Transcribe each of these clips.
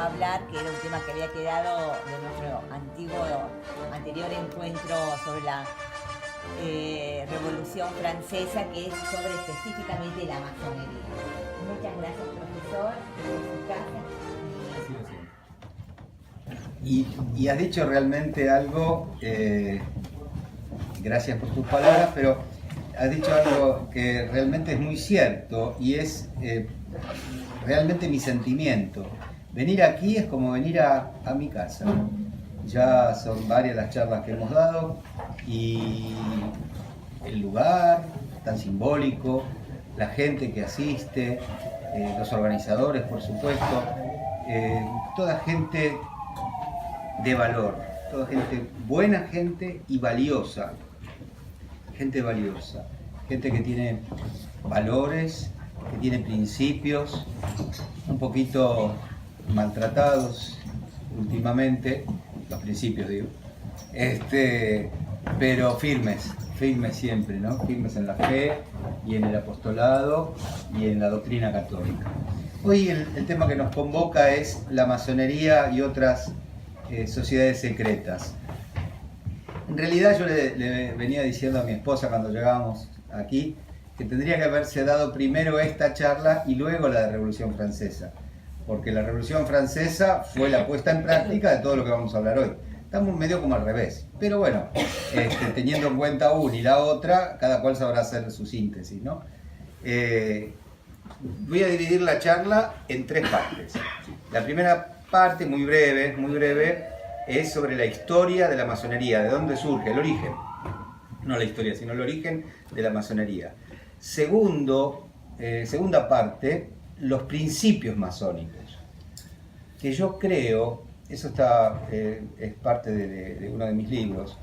va a hablar, que era un tema que había quedado de nuestro anterior encuentro sobre la Revolución Francesa, que es sobre específicamente la masonería. Muchas gracias, profesor, por su casa. Y has dicho realmente algo, gracias por tus palabras, pero has dicho algo que realmente es muy cierto y es realmente mi sentimiento. Venir aquí es como venir a mi casa. Ya son varias las charlas que hemos dado y el lugar tan simbólico, la gente que asiste, los organizadores, por supuesto, toda gente de valor, toda gente, buena gente y valiosa, gente valiosa, gente que tiene valores, que tiene principios, un poquito maltratados últimamente, los principios digo, pero firmes siempre, ¿no? Firmes en la fe y en el apostolado y en la doctrina católica. Hoy el tema que nos convoca es la masonería y otras sociedades secretas. En realidad yo le venía diciendo a mi esposa cuando llegábamos aquí que tendría que haberse dado primero esta charla y luego la de Revolución Francesa, porque la Revolución Francesa fue la puesta en práctica de todo lo que vamos a hablar hoy. Estamos medio como al revés, pero bueno, teniendo en cuenta una y la otra, cada cual sabrá hacer su síntesis, ¿no? Voy a dividir la charla en tres partes. La primera parte, muy breve, es sobre la historia de la masonería, de dónde surge, el origen. No la historia, sino el origen de la masonería. Segunda parte, los principios masónicos, que yo creo, eso está, es parte de uno de mis libros,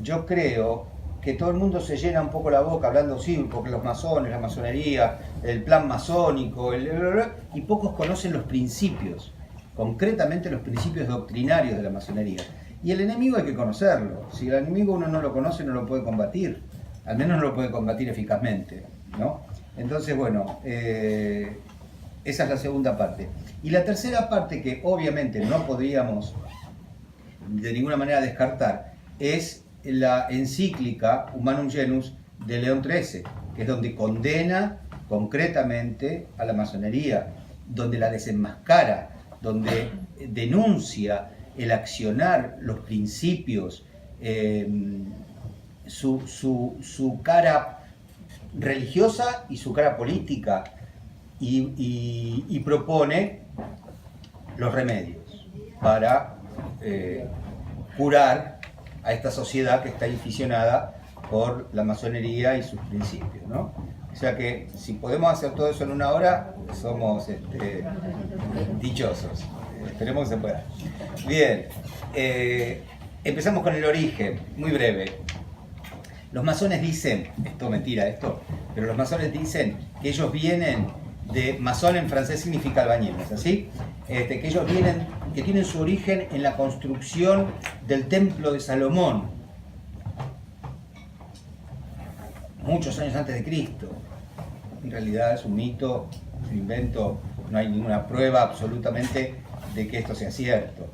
yo creo que todo el mundo se llena un poco la boca hablando, sí, porque los masones, la masonería, el plan masónico, y pocos conocen los principios, concretamente los principios doctrinarios de la masonería. Y el enemigo hay que conocerlo. Si el enemigo uno no lo conoce, no lo puede combatir. Al menos no lo puede combatir eficazmente, ¿no? Entonces, bueno, esa es la segunda parte. Y la tercera parte, que obviamente no podríamos de ninguna manera descartar, es la encíclica Humanum Genus de León XIII, que es donde condena concretamente a la masonería, donde la desenmascara, donde denuncia el accionar, los principios, su cara religiosa y su cara política, y propone los remedios para curar a esta sociedad que está inficionada por la masonería y sus principios, ¿no? O sea que si podemos hacer todo eso en una hora, somos dichosos. Esperemos que se pueda. Bien, empezamos con el origen, muy breve. Los masones dicen, esto mentira, pero los masones dicen que ellos vienen de, masón en francés significa albañil, ¿no es así? Que ellos vienen, que tienen su origen en la construcción del templo de Salomón, muchos años antes de Cristo. En realidad es un mito, es un invento, no hay ninguna prueba absolutamente de que esto sea cierto.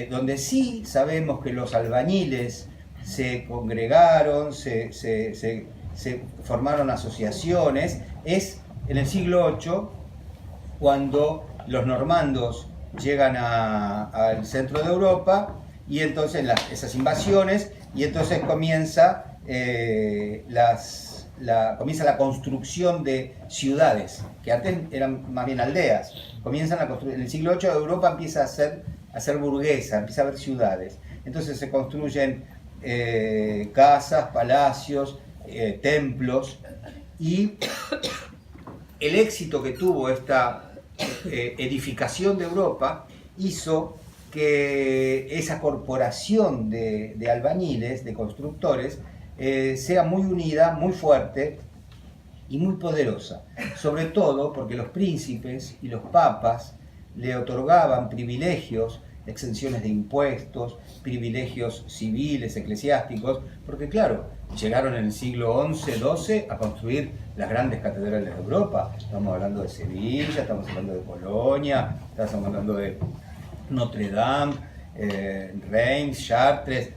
Donde sí sabemos que los albañiles se congregaron, se formaron asociaciones, es en el siglo VIII, cuando los normandos llegan al centro de Europa, y entonces esas invasiones, y entonces comienza comienza la construcción de ciudades, que antes eran más bien aldeas. Comienzan a construir, en el siglo VIII Europa empieza a ser burguesa, empieza a haber ciudades. Entonces se construyen casas, palacios, templos, y el éxito que tuvo esta edificación de Europa hizo que esa corporación de albañiles, de constructores, sea muy unida, muy fuerte y muy poderosa, sobre todo porque los príncipes y los papas le otorgaban privilegios exenciones de impuestos, privilegios civiles, eclesiásticos, porque claro, llegaron en el siglo XI, XII a construir las grandes catedrales de Europa. Estamos hablando de Sevilla, estamos hablando de Colonia, estamos hablando de Notre Dame, Reims, Chartres,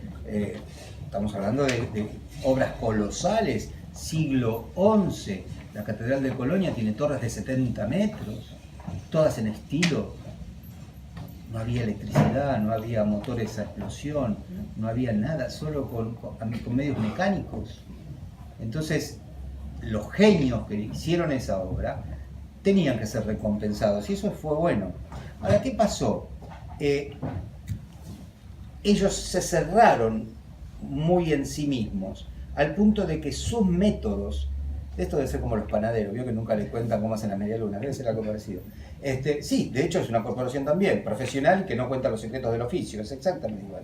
estamos hablando de obras colosales, siglo XI. La Catedral de Colonia tiene torres de 70 metros, todas en estilo. No había electricidad, no había motores a explosión, no había nada, solo con medios mecánicos. Entonces, los genios que hicieron esa obra tenían que ser recompensados, y eso fue bueno. Ahora, ¿qué pasó? Ellos se cerraron muy en sí mismos, al punto de que sus métodos, esto debe ser como los panaderos, vio que nunca les cuentan cómo hacen la media luna, debe ser algo parecido. Sí, de hecho es una corporación también, profesional, que no cuenta los secretos del oficio, es exactamente igual.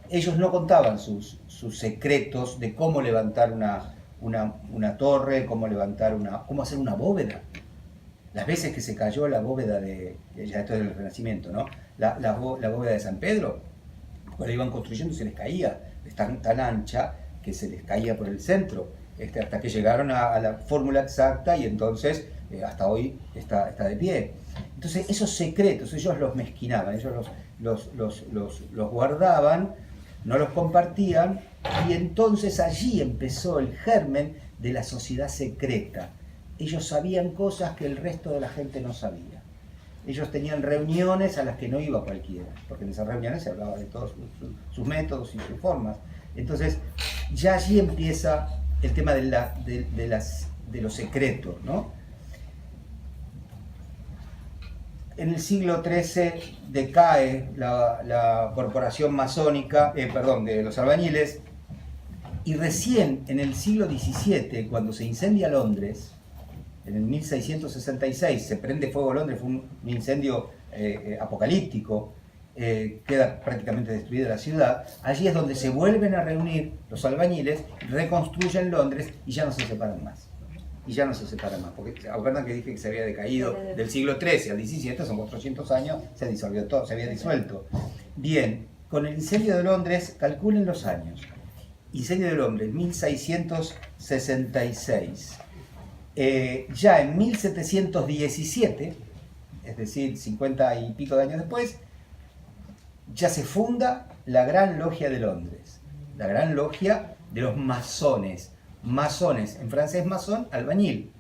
Ellos no contaban sus secretos de cómo levantar una torre, cómo hacer una bóveda. Las veces que se cayó la bóveda ya esto es del Renacimiento, ¿no? La bóveda de San Pedro, cuando iban construyendo se les caía, es tan ancha que se les caía por el centro, hasta que llegaron a la fórmula exacta, y entonces hasta hoy está de pie. Entonces esos secretos ellos los mezquinaban, ellos los guardaban, no los compartían, y entonces allí empezó el germen de la sociedad secreta. Ellos sabían cosas que el resto de la gente no sabía. Ellos tenían reuniones a las que no iba cualquiera, porque en esas reuniones se hablaba de todos sus métodos y sus formas. Entonces ya allí empieza el tema de los secretos, ¿no? En el siglo XIII decae la corporación masónica, de los albañiles, y recién en el siglo XVII, cuando se incendia Londres, en el 1666 se prende fuego Londres, fue un incendio apocalíptico, queda prácticamente destruida la ciudad. Allí es donde se vuelven a reunir los albañiles, reconstruyen Londres y ya no se separan más. Porque acuerdan que dije que se había decaído del siglo XIII al XVII, son 400 años, se disolvió todo, se había disuelto. Bien, con el incendio de Londres, calculen los años. Incendio de Londres, 1666. Ya en 1717, es decir, 50 y pico de años después, ya se funda la Gran Logia de Londres, la Gran Logia de los masones. Masones, en francés masón, albañil,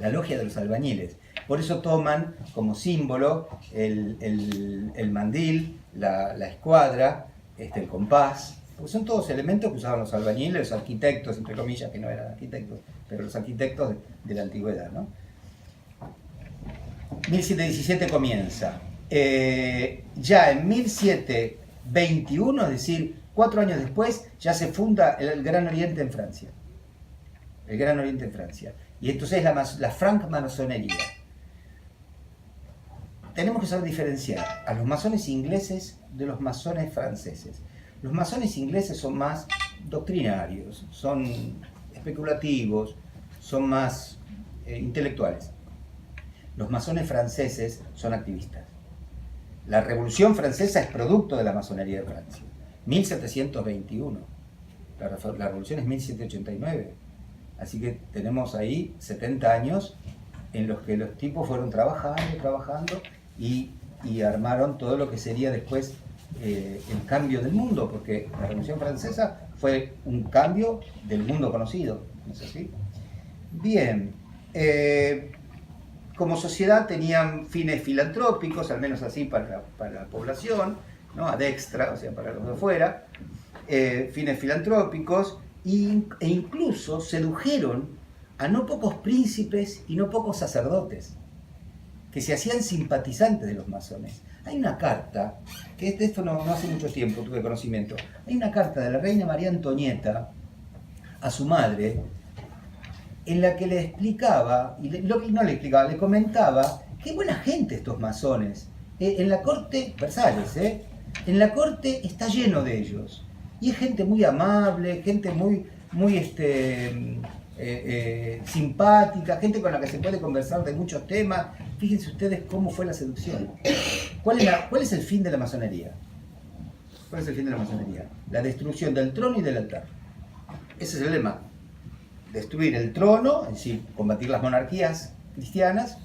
la Logia de los albañiles. Por eso toman como símbolo el mandil, la escuadra, el compás, porque son todos elementos que usaban los albañiles, los arquitectos, entre comillas, que no eran arquitectos, pero los arquitectos de la antigüedad, ¿no? 1717 comienza. Ya en 1721, es decir, 4 años después, ya se funda el Gran Oriente en Francia. El Gran Oriente en Francia. Y entonces la francmasonería. Tenemos que saber diferenciar a los masones ingleses de los masones franceses. Los masones ingleses son más doctrinarios, son especulativos, son más intelectuales. Los masones franceses son activistas. La Revolución Francesa es producto de la masonería de Francia. 1721. La Revolución es 1789. Así que tenemos ahí 70 años en los que los tipos fueron trabajando y armaron todo lo que sería después el cambio del mundo, porque la Revolución Francesa fue un cambio del mundo conocido, ¿no es así? Bien, como sociedad tenían fines filantrópicos, al menos así para la población, ¿no? Ad extra, o sea, para los de afuera, fines filantrópicos, e incluso sedujeron a no pocos príncipes y no pocos sacerdotes, que se hacían simpatizantes de los masones. Hay una carta, que de esto no hace mucho tiempo tuve conocimiento, hay una carta de la reina María Antonieta a su madre, en la que le explicaba, le comentaba, qué buena gente estos masones. En la corte, Versalles, en la corte está lleno de ellos. Y es gente muy amable, gente muy simpática, gente con la que se puede conversar de muchos temas. Fíjense ustedes cómo fue la seducción. ¿Cuál es el fin de la masonería? ¿Cuál es el fin de la masonería? La destrucción del trono y del altar. Ese es el lema. Destruir el trono, es decir, combatir las monarquías cristianas,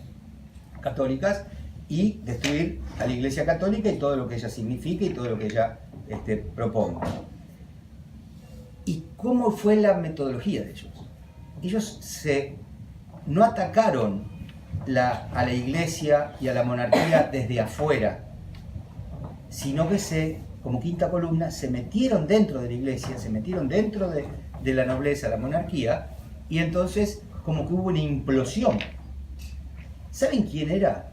católicas, y destruir a la Iglesia Católica y todo lo que ella significa y todo lo que ella proponga. ¿Y cómo fue la metodología de ellos? Ellos no atacaron a la Iglesia y a la monarquía desde afuera, sino que como quinta columna, se metieron dentro de la Iglesia, se metieron dentro de la nobleza, la monarquía, y entonces como que hubo una implosión. ¿Saben quién era?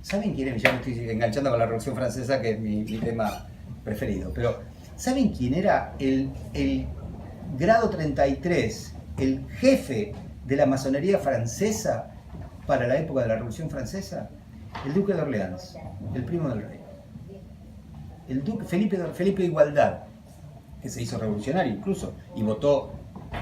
¿Saben quién era? Ya me estoy enganchando con la Revolución Francesa, que es mi tema preferido, pero ¿saben quién era el grado 33, el jefe de la masonería francesa para la época de la Revolución Francesa? El duque de Orleans, el primo del rey. El duque Felipe de Igualdad, que se hizo revolucionario incluso, y votó,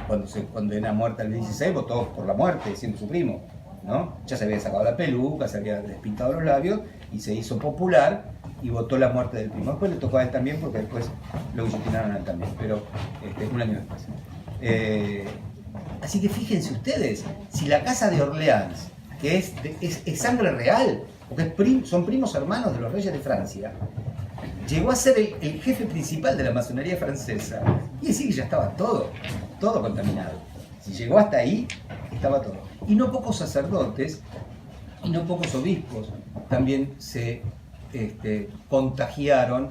cuando era muerta el 16, votó por la muerte, siendo su primo, ¿no? Ya se había sacado la peluca, se había despintado los labios, y se hizo popular, y votó la muerte del primo. Después le tocó a él también, porque después lo guillotinaron a él también, pero un año después. Así que fíjense ustedes, si la casa de Orleans, que es sangre real, porque son primos hermanos de los reyes de Francia, llegó a ser el jefe principal de la masonería francesa, y decir que ya estaba todo contaminado. Si llegó hasta ahí, estaba todo. Y no pocos sacerdotes y no pocos obispos también se contagiaron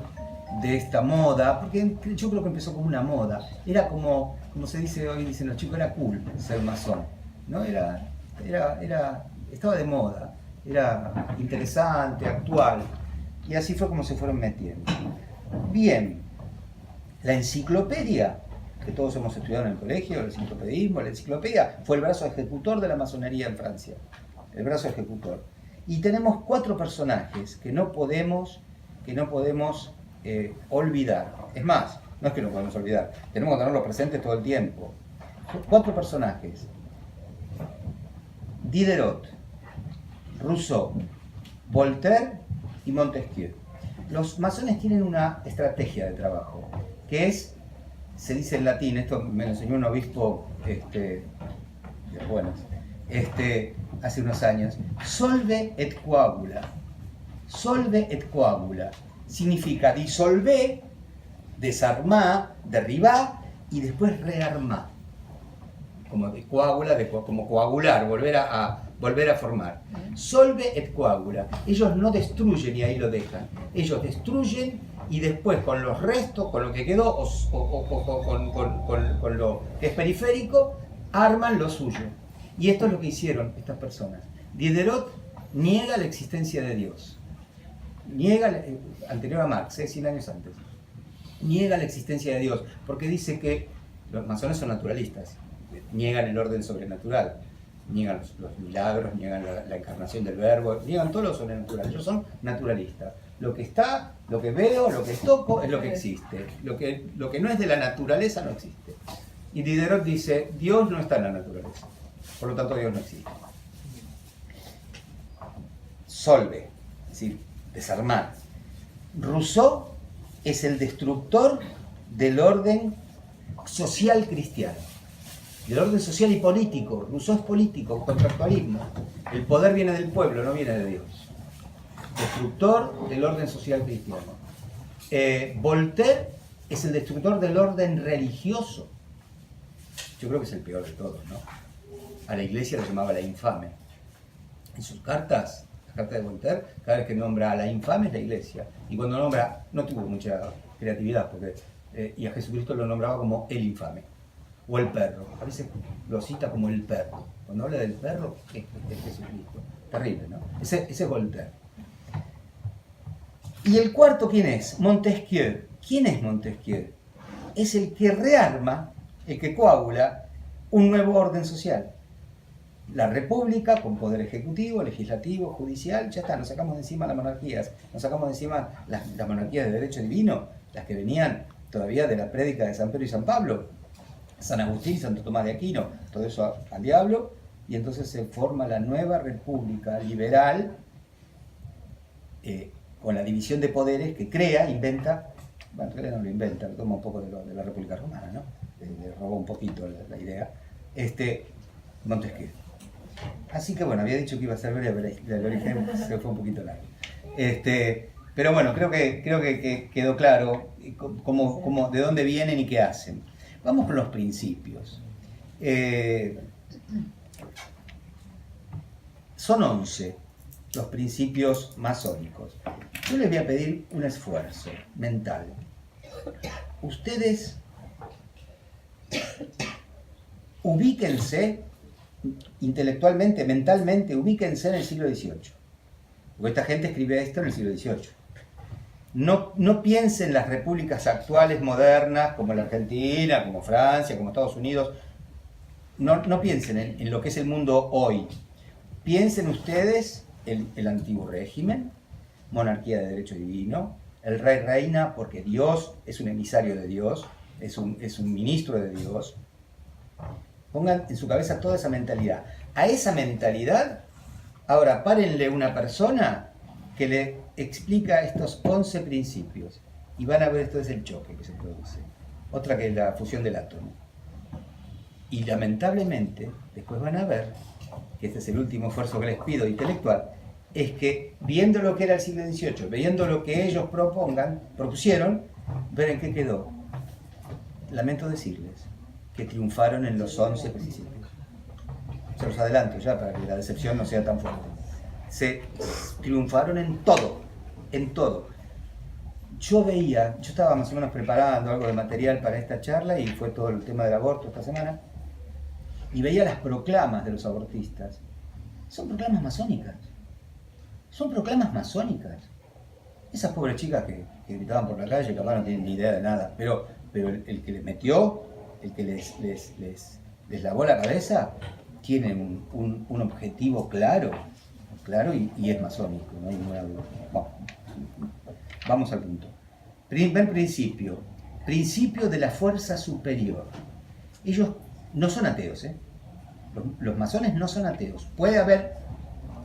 de esta moda, porque yo creo que empezó como una moda. Era como se dice hoy, dicen los chicos, era cool ser masón, ¿no? Estaba de moda, era interesante, actual, y así fue como se fueron metiendo. Bien, la enciclopedia, que todos hemos estudiado en el colegio, el enciclopedismo, la enciclopedia fue el brazo ejecutor de la masonería en Francia, el brazo ejecutor. Y tenemos 4 personajes que no podemos olvidar. Es más, no es que no podemos olvidar, tenemos que tenerlos presentes todo el tiempo. 4 personajes: Diderot, Rousseau, Voltaire y Montesquieu. Los masones tienen una estrategia de trabajo, que se dice en latín, esto me lo enseñó un obispo hace unos años: solve et coagula. Solve et coagula significa disolver, desarmar, derribar y después rearmar. Como de coagula, como coagular, volver a formar. Solve et coagula. Ellos no destruyen y ahí lo dejan. Ellos destruyen y después con los restos, con lo que quedó o con lo que es periférico, arman lo suyo. Y esto es lo que hicieron estas personas. Diderot niega la existencia de Dios. Anterior a Marx, 100 años antes. Niega la existencia de Dios, porque dice que los masones son naturalistas. Niegan el orden sobrenatural, niegan los milagros, niegan la encarnación del verbo, niegan todo lo sobrenatural. Ellos son naturalistas. Lo que está, lo que veo, lo que toco es lo que existe. Lo que no es de la naturaleza no existe. Y Diderot dice: Dios no está en la naturaleza, por lo tanto Dios no existe. Solve, es decir, desarmar. Rousseau es el destructor del orden social cristiano, del orden social y político. Rousseau es político, contractualismo. El poder viene del pueblo, no viene de Dios. Destructor del orden social cristiano. Voltaire es el destructor del orden religioso. Yo creo que es el peor de todos, ¿no? A la iglesia lo llamaba la infame. En sus cartas, la carta de Voltaire, cada vez que nombra a la infame es la iglesia. Y cuando nombra, no tuvo mucha creatividad, y a Jesucristo lo nombraba como el infame. O el perro. A veces lo cita como el perro. Cuando habla del perro, es Jesucristo. Terrible, ¿no? Ese es Voltaire. ¿Y el cuarto quién es? Montesquieu. ¿Quién es Montesquieu? Es el que rearma, el que coagula un nuevo orden social. La república con poder ejecutivo, legislativo, judicial, ya está, nos sacamos de encima las monarquías, nos sacamos de encima las monarquías de derecho divino, las que venían todavía de la prédica de San Pedro y San Pablo, San Agustín y Santo Tomás de Aquino, todo eso al diablo, y entonces se forma la nueva república liberal, con la división de poderes que crea, inventa, bueno, en realidad no lo inventa, lo toma un poco de la República Romana, ¿no? Le robó un poquito la idea, Montesquieu. Así que bueno, había dicho que iba a ser breve, el origen se fue un poquito largo. Pero bueno, creo que quedó claro de dónde vienen y qué hacen. Vamos con los principios. Son 11 los principios masónicos. Yo les voy a pedir un esfuerzo mental. Ustedes ubíquense intelectualmente, mentalmente, ubíquense en el siglo XVIII. Porque esta gente escribe esto en el siglo XVIII. No piensen en las repúblicas actuales modernas, como la Argentina, como Francia, como Estados Unidos. No piensen en lo que es el mundo hoy. Piensen ustedes en el antiguo régimen, monarquía de derecho divino, el rey reina porque Dios es un emisario de Dios, es un ministro de Dios. Pongan en su cabeza toda esa mentalidad. A esa mentalidad, ahora párenle una persona que le explica estos 11 principios y van a ver, esto es el choque que se produce. Otra que es la fusión del átomo. Y lamentablemente, después van a ver, que este es el último esfuerzo que les pido intelectual, es que viendo lo que era el siglo XVIII, viendo lo que ellos propusieron, ver en qué quedó. Lamento decirles que triunfaron en los 11 principios. Se los adelanto ya para que la decepción no sea tan fuerte. Se triunfaron en todo, en todo. Yo estaba más o menos preparando algo de material para esta charla y fue todo el tema del aborto esta semana, y veía las proclamas de los abortistas. Son proclamas masónicas. Son proclamas masónicas. Esas pobres chicas que gritaban por la calle, capaz no tienen ni idea de nada, pero el que les metió, el que les lavó la cabeza, tiene un objetivo claro y es masónico, no hay ninguna duda. Vamos al punto. Primer principio de la fuerza superior. Ellos no son ateos, ¿eh? Los masones no son ateos. Puede haber,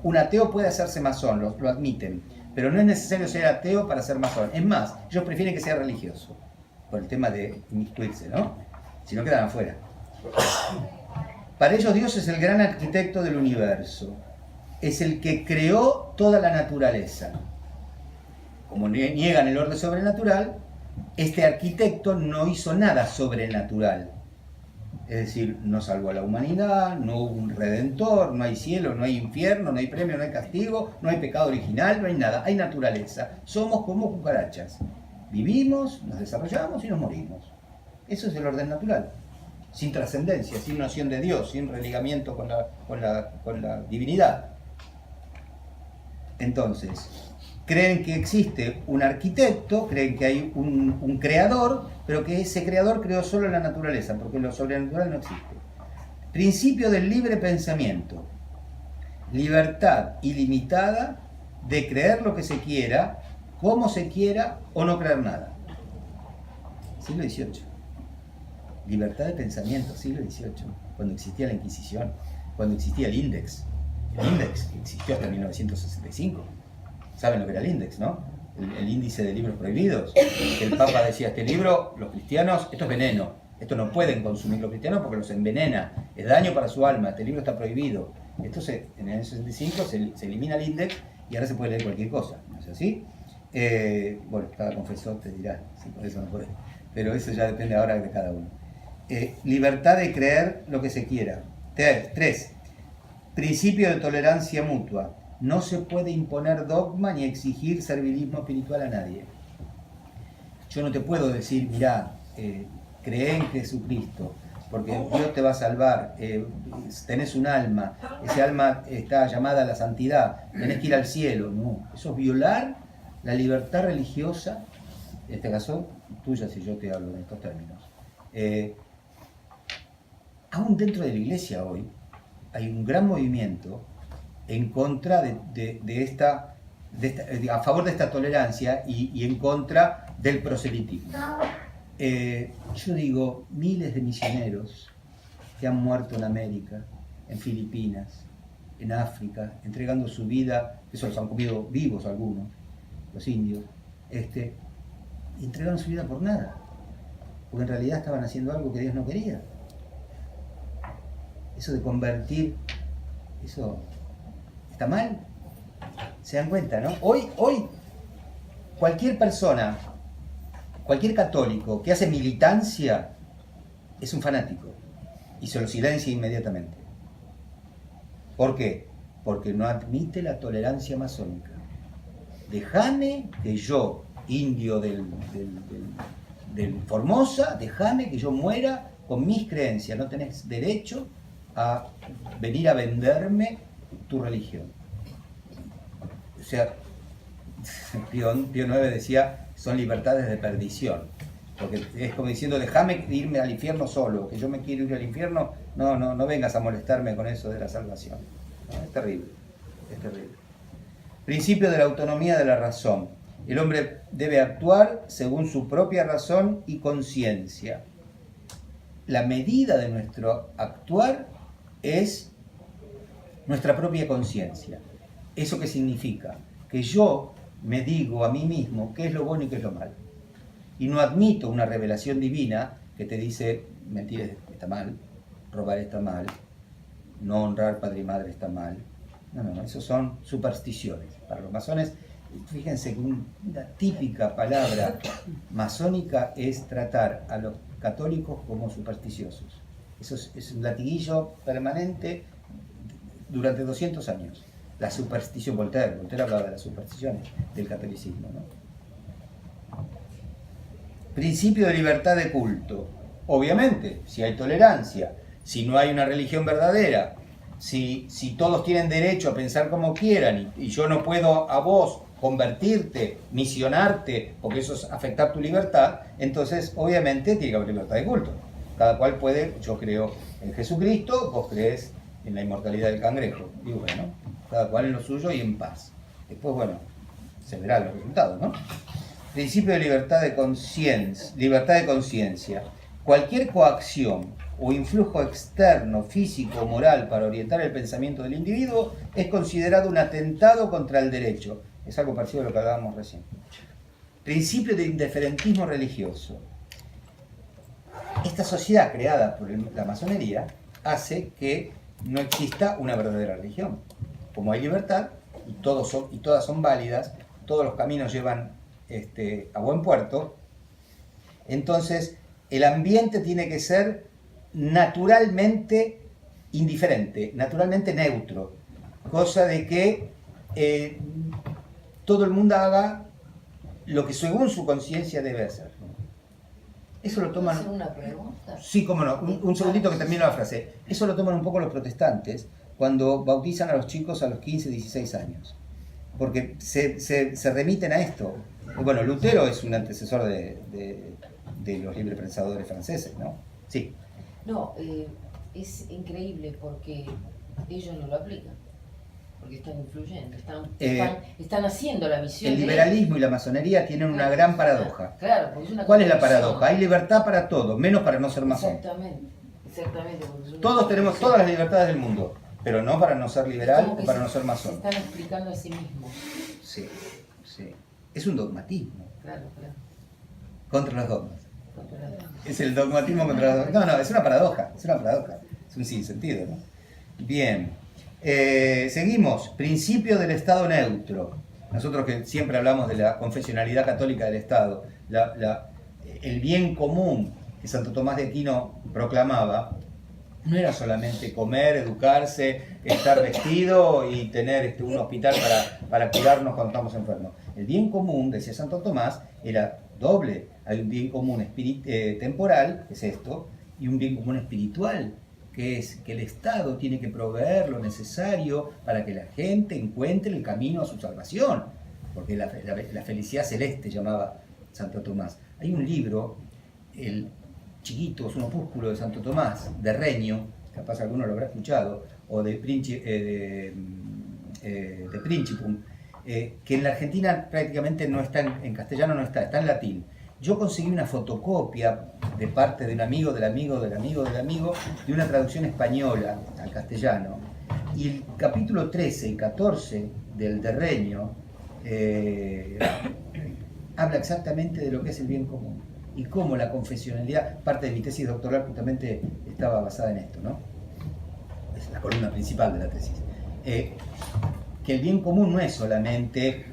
un ateo puede hacerse masón, lo admiten, pero no es necesario ser ateo para ser masón. Es más, ellos prefieren que sea religioso, por el tema de inmiscuirse, ¿no? Si no quedan afuera. Para ellos Dios es el gran arquitecto del universo, es el que creó toda la naturaleza. Como niegan el orden sobrenatural, este arquitecto no hizo nada sobrenatural. Es decir, no salvó a la humanidad, no hubo un redentor, no hay cielo, no hay infierno, no hay premio, no hay castigo, no hay pecado original, no hay nada, hay naturaleza. Somos como cucarachas. Vivimos, nos desarrollamos y nos morimos. Eso es el orden natural. Sin trascendencia, sin noción de Dios, sin religamiento con la divinidad. Entonces, creen que existe un arquitecto, creen que hay un creador, pero que ese creador creó solo la naturaleza, porque lo sobrenatural no existe. Principio del libre pensamiento. Libertad ilimitada de creer lo que se quiera, como se quiera o no creer nada. Siglo XVIII. Libertad de pensamiento, siglo XVIII. Cuando existía la Inquisición, cuando existía el Índex. El Índex existió hasta 1965. ¿Saben lo que era el Índex, no? El índice de libros prohibidos. El Papa decía, este libro, los cristianos, esto es veneno. Esto no pueden consumir los cristianos porque los envenena. Es daño para su alma. Este libro está prohibido. Entonces, en el año 65 se elimina el Índex y ahora se puede leer cualquier cosa. ¿No es así? Bueno, cada confesor te dirá, sí, por eso no puede. Pero eso ya depende ahora de cada uno. Libertad de creer lo que se quiera. 3. Principio de tolerancia mutua. No se puede imponer dogma ni exigir servilismo espiritual a nadie. Yo no te puedo decir, mirá, cree en Jesucristo, porque Dios te va a salvar, tenés un alma, ese alma está llamada a la santidad, tenés que ir al cielo. No, eso es violar la libertad religiosa, en este caso tuya si yo te hablo en estos términos. Aún dentro de la iglesia hoy hay un gran movimiento en contra a favor de esta tolerancia y en contra del proselitismo. Yo digo, miles de misioneros que han muerto en América, en Filipinas, en África, entregando su vida, eso los han comido vivos algunos, los indios, y entregaron su vida por nada, porque en realidad estaban haciendo algo que Dios no quería. Eso de convertir, eso está mal. ¿Se dan cuenta, no? Hoy cualquier persona, cualquier católico que hace militancia es un fanático y se lo silencia inmediatamente. ¿Por qué? Porque no admite la tolerancia masónica. Déjame que yo, indio del Formosa, déjame que yo muera con mis creencias. No tenés derecho a venir a venderme tu religión. O sea, Pío IX decía, son libertades de perdición. Porque es como diciendo, déjame irme al infierno solo, que yo me quiero ir al infierno, no vengas a molestarme con eso de la salvación. No, es terrible, es terrible. Principio de la autonomía de la razón. El hombre debe actuar según su propia razón y conciencia. La medida de nuestro actuar es nuestra propia conciencia. ¿Eso qué significa? Que yo me digo a mí mismo qué es lo bueno y qué es lo malo. Y no admito una revelación divina que te dice mentir está mal, robar está mal, no honrar padre y madre está mal. No, eso son supersticiones. Para los masones, fíjense que una típica palabra masónica es tratar a los católicos como supersticiosos. Eso es un latiguillo permanente durante 200 años. La superstición, Voltaire hablaba de las supersticiones del catolicismo, ¿no? Principio de libertad de culto. Obviamente, si hay tolerancia, si no hay una religión verdadera, si todos tienen derecho a pensar como quieran y yo no puedo a vos convertirte, misionarte, porque eso es afectar tu libertad, entonces obviamente tiene que haber libertad de culto. Cada cual puede, yo creo en Jesucristo, vos crees en la inmortalidad del cangrejo. Y bueno, cada cual en lo suyo y en paz. Después, bueno, se verán los resultados, ¿no? Principio de libertad de conciencia. Cualquier coacción o influjo externo, físico o moral para orientar el pensamiento del individuo es considerado un atentado contra el derecho. Es algo parecido a lo que hablábamos recién. Principio de indiferentismo religioso. Esta sociedad creada por la masonería hace que no exista una verdadera religión. Como hay libertad y todas son válidas, todos los caminos llevan a buen puerto, entonces el ambiente tiene que ser naturalmente indiferente, naturalmente neutro, cosa de que todo el mundo haga lo que según su conciencia debe hacer. Eso lo toman... ¿Puedo hacer una pregunta? Sí, cómo no, un segundito que termino la frase. Eso lo toman un poco los protestantes cuando bautizan a los chicos a los 15, 16 años. Porque se remiten a esto. Bueno, Lutero es un antecesor de los librepensadores franceses, ¿no? Sí. No, es increíble porque ellos no lo aplican, porque están influyendo, están haciendo la misión. El liberalismo y la masonería tienen una gran paradoja. Claro, porque es una ¿Cuál es la paradoja? Hay libertad para todo, menos para no ser masón. Exactamente. Todos tenemos todas las libertades del mundo, pero no para no ser liberal o para no ser masón. Se están explicando a sí mismos. Sí. Es un dogmatismo. Claro. Contra los dogmas. Es el dogmatismo contra los dogmas. No, es una paradoja. Es un sinsentido, ¿no? Bien. Seguimos. Principio del Estado neutro. Nosotros que siempre hablamos de la confesionalidad católica del Estado, el bien común que Santo Tomás de Aquino proclamaba, no era solamente comer, educarse, estar vestido y tener un hospital para curarnos cuando estamos enfermos. El bien común, decía Santo Tomás, era doble. Hay un bien común temporal, que es esto, y un bien común espiritual, que es que el Estado tiene que proveer lo necesario para que la gente encuentre el camino a su salvación, porque la felicidad celeste llamaba Santo Tomás. Hay un libro, el chiquito, es un opúsculo de Santo Tomás, de Reño, capaz alguno lo habrá escuchado, o de Principum, que en la Argentina prácticamente no está, en castellano no está en latín. Yo conseguí una fotocopia de parte de un amigo, de una traducción española al castellano, y el capítulo 13 y 14 del de Reño habla exactamente de lo que es el bien común y cómo la confesionalidad, parte de mi tesis doctoral justamente estaba basada en esto, ¿no? Es la columna principal de la tesis. Que el bien común no es solamente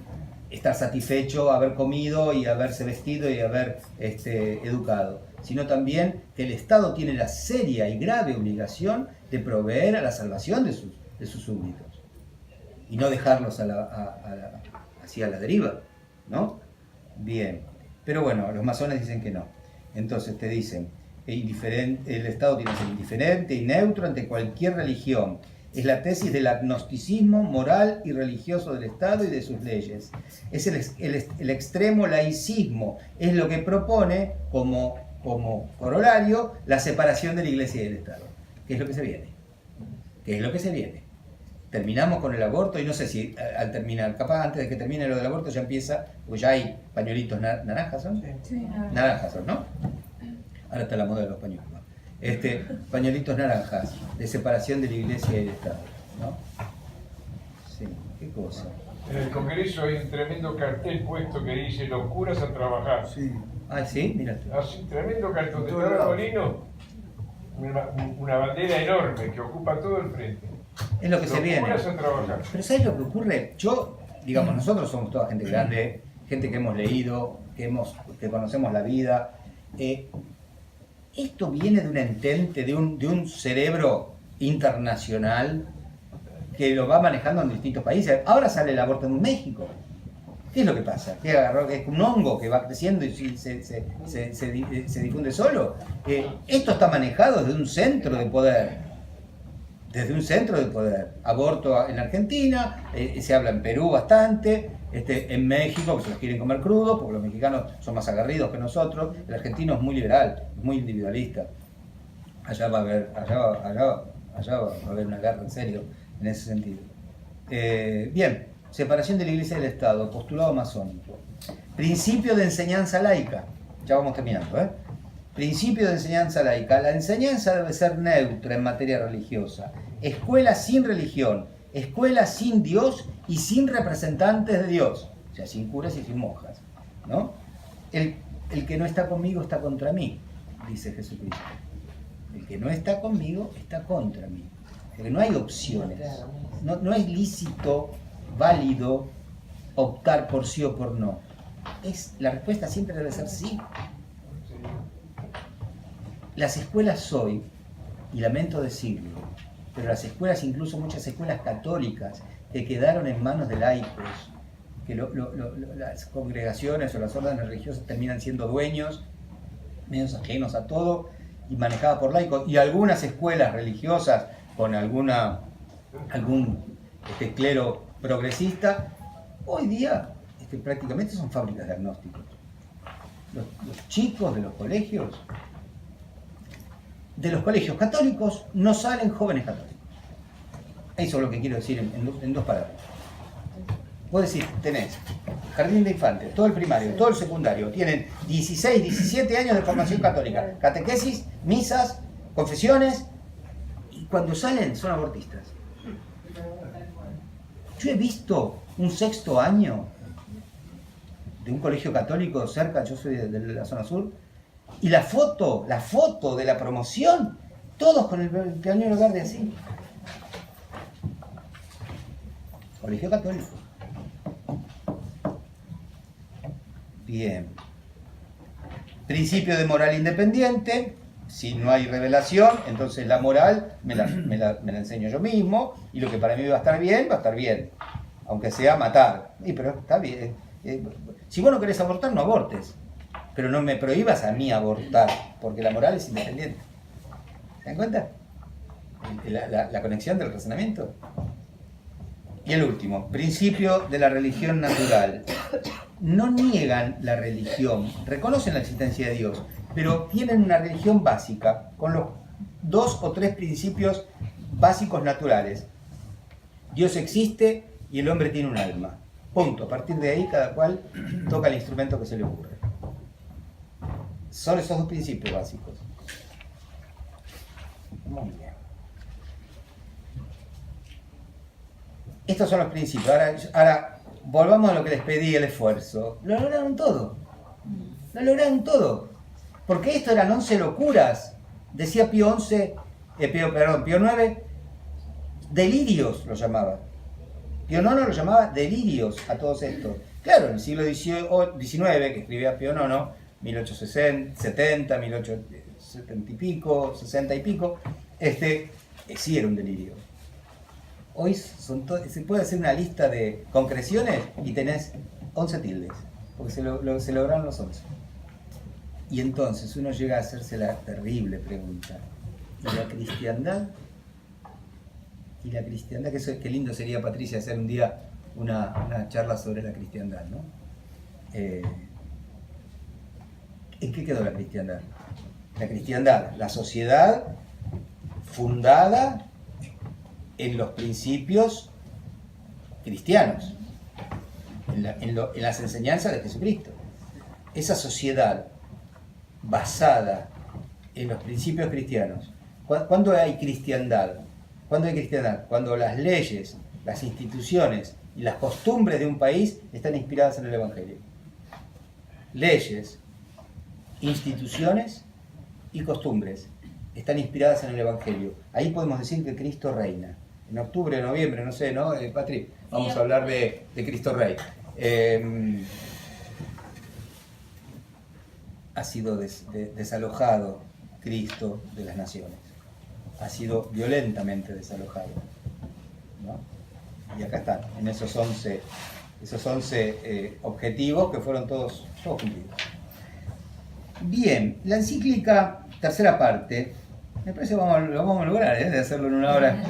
estar satisfecho, haber comido y haberse vestido y haber educado, sino también que el Estado tiene la seria y grave obligación de proveer a la salvación de sus súbditos y no dejarlos así a la deriva, ¿no? Bien, pero bueno, los masones dicen que no. Entonces te dicen, el Estado tiene que ser indiferente y neutro ante cualquier religión. Es la tesis del agnosticismo moral y religioso del Estado y de sus leyes. Es el extremo laicismo, es lo que propone como corolario la separación de la Iglesia y del Estado. ¿Qué es lo que se viene? ¿Qué es lo que se viene? Terminamos con el aborto y no sé si al terminar, capaz antes de que termine lo del aborto ya empieza, pues ya hay pañuelitos naranjas, ¿son? Sí. Naranjas son, ¿no? Ahora está la moda de los pañuelos, ¿no? Pañuelitos naranjas de separación de la Iglesia y del Estado, ¿no? Sí, qué cosa. En el Congreso hay un tremendo cartel puesto que dice los curas a trabajar. Sí. Ah, sí, mira. Así, tremendo cartel. En De todos todo lados. Molino, una bandera enorme que ocupa todo el frente. Es lo que se Los viene. curas a trabajar. Pero ¿sabes lo que ocurre? Digamos, nosotros somos toda gente grande, gente que hemos leído, que conocemos la vida. Esto viene de un entente, de un cerebro internacional que lo va manejando en distintos países. Ahora sale el aborto en México. ¿Qué es lo que pasa? ¿Que es un hongo que va creciendo y se difunde solo? Esto está manejado desde un centro de poder. Desde un centro de poder. Aborto en Argentina, se habla en Perú bastante, en México, que se los quieren comer crudo, porque los mexicanos son más aguerridos que nosotros. El argentino es muy liberal, muy individualista. Allá va a haber una guerra en serio en ese sentido. Bien, separación de la Iglesia y del Estado, postulado masónico. Principio de enseñanza laica. Ya vamos terminando, ¿eh? Principio de enseñanza laica. La enseñanza debe ser neutra en materia religiosa. Escuela sin religión, escuela sin Dios y sin representantes de Dios. O sea, sin curas y sin monjas, ¿no? El que no está conmigo está contra mí, dice Jesucristo. El que no está conmigo está contra mí. Porque no hay opciones. No es lícito, válido, optar por sí o por no. La respuesta siempre debe ser sí. Las escuelas hoy, y lamento decirlo, pero las escuelas, incluso muchas escuelas católicas, que quedaron en manos de laicos, que las congregaciones o las órdenes religiosas terminan siendo dueños, medios ajenos a todo, y manejadas por laicos, y algunas escuelas religiosas con algún clero progresista, hoy día prácticamente son fábricas de agnósticos. Los chicos de los colegios católicos no salen jóvenes católicos. Eso es lo que quiero decir en dos palabras. Vos decís, tenés jardín de infantes, todo el primario, todo el secundario, tienen 16, 17 años de formación católica, catequesis, misas, confesiones, y cuando salen son abortistas. Yo he visto un sexto año de un colegio católico cerca, yo soy de la zona sur, y la foto de la promoción, todos con el pañuelo verde así. Colegio católico. Bien. Principio de moral independiente. Si no hay revelación, entonces la moral me la enseño yo mismo, y lo que para mí va a estar bien, aunque sea matar. Pero está bien. Si vos no querés abortar, no abortes. Pero no me prohíbas a mí abortar, porque la moral es independiente. ¿Se dan cuenta? La conexión del razonamiento. Y el último, principio de la religión natural. No niegan la religión, reconocen la existencia de Dios, pero tienen una religión básica, con los 2 o 3 principios básicos naturales. Dios existe y el hombre tiene un alma. Punto. A partir de ahí, cada cual toca el instrumento que se le ocurre. Son esos 2 principios básicos. Muy bien. Estos son los principios. Ahora volvamos a lo que les pedí, el esfuerzo. Lo lograron todo. Lo lograron todo. Porque esto eran 11 locuras. Decía Pío IX, Pío IX, delirios lo llamaba. Pío IX lo llamaba delirios a todos estos. Claro, en el siglo XIX, que escribía Pío IX, 1870, 1870 y pico, 60 y pico, sí era un delirio. Hoy se puede hacer una lista de concreciones y tenés 11 tildes, porque se lograron los 11. Y entonces uno llega a hacerse la terrible pregunta: ¿y la cristiandad? ¿Y la cristiandad? Qué lindo sería, Patricia, hacer un día una charla sobre la cristiandad, ¿no? ¿En qué quedó la cristiandad? La cristiandad, la sociedad fundada en los principios cristianos, en las enseñanzas de Jesucristo. Esa sociedad basada en los principios cristianos. ¿Cuándo hay cristiandad? ¿Cuándo hay cristiandad? Cuando las leyes, las instituciones y las costumbres de un país están inspiradas en el Evangelio. Leyes, instituciones y costumbres están inspiradas en el Evangelio. Ahí podemos decir que Cristo reina. En octubre, noviembre, no sé, ¿no? Patri, vamos a hablar de Cristo Rey. Ha sido desalojado Cristo de las naciones. Ha sido violentamente desalojado, ¿no? Y acá están, en esos 11 objetivos que fueron todos cumplidos. Bien, la encíclica, tercera parte, me parece que lo vamos a lograr, de hacerlo en una hora.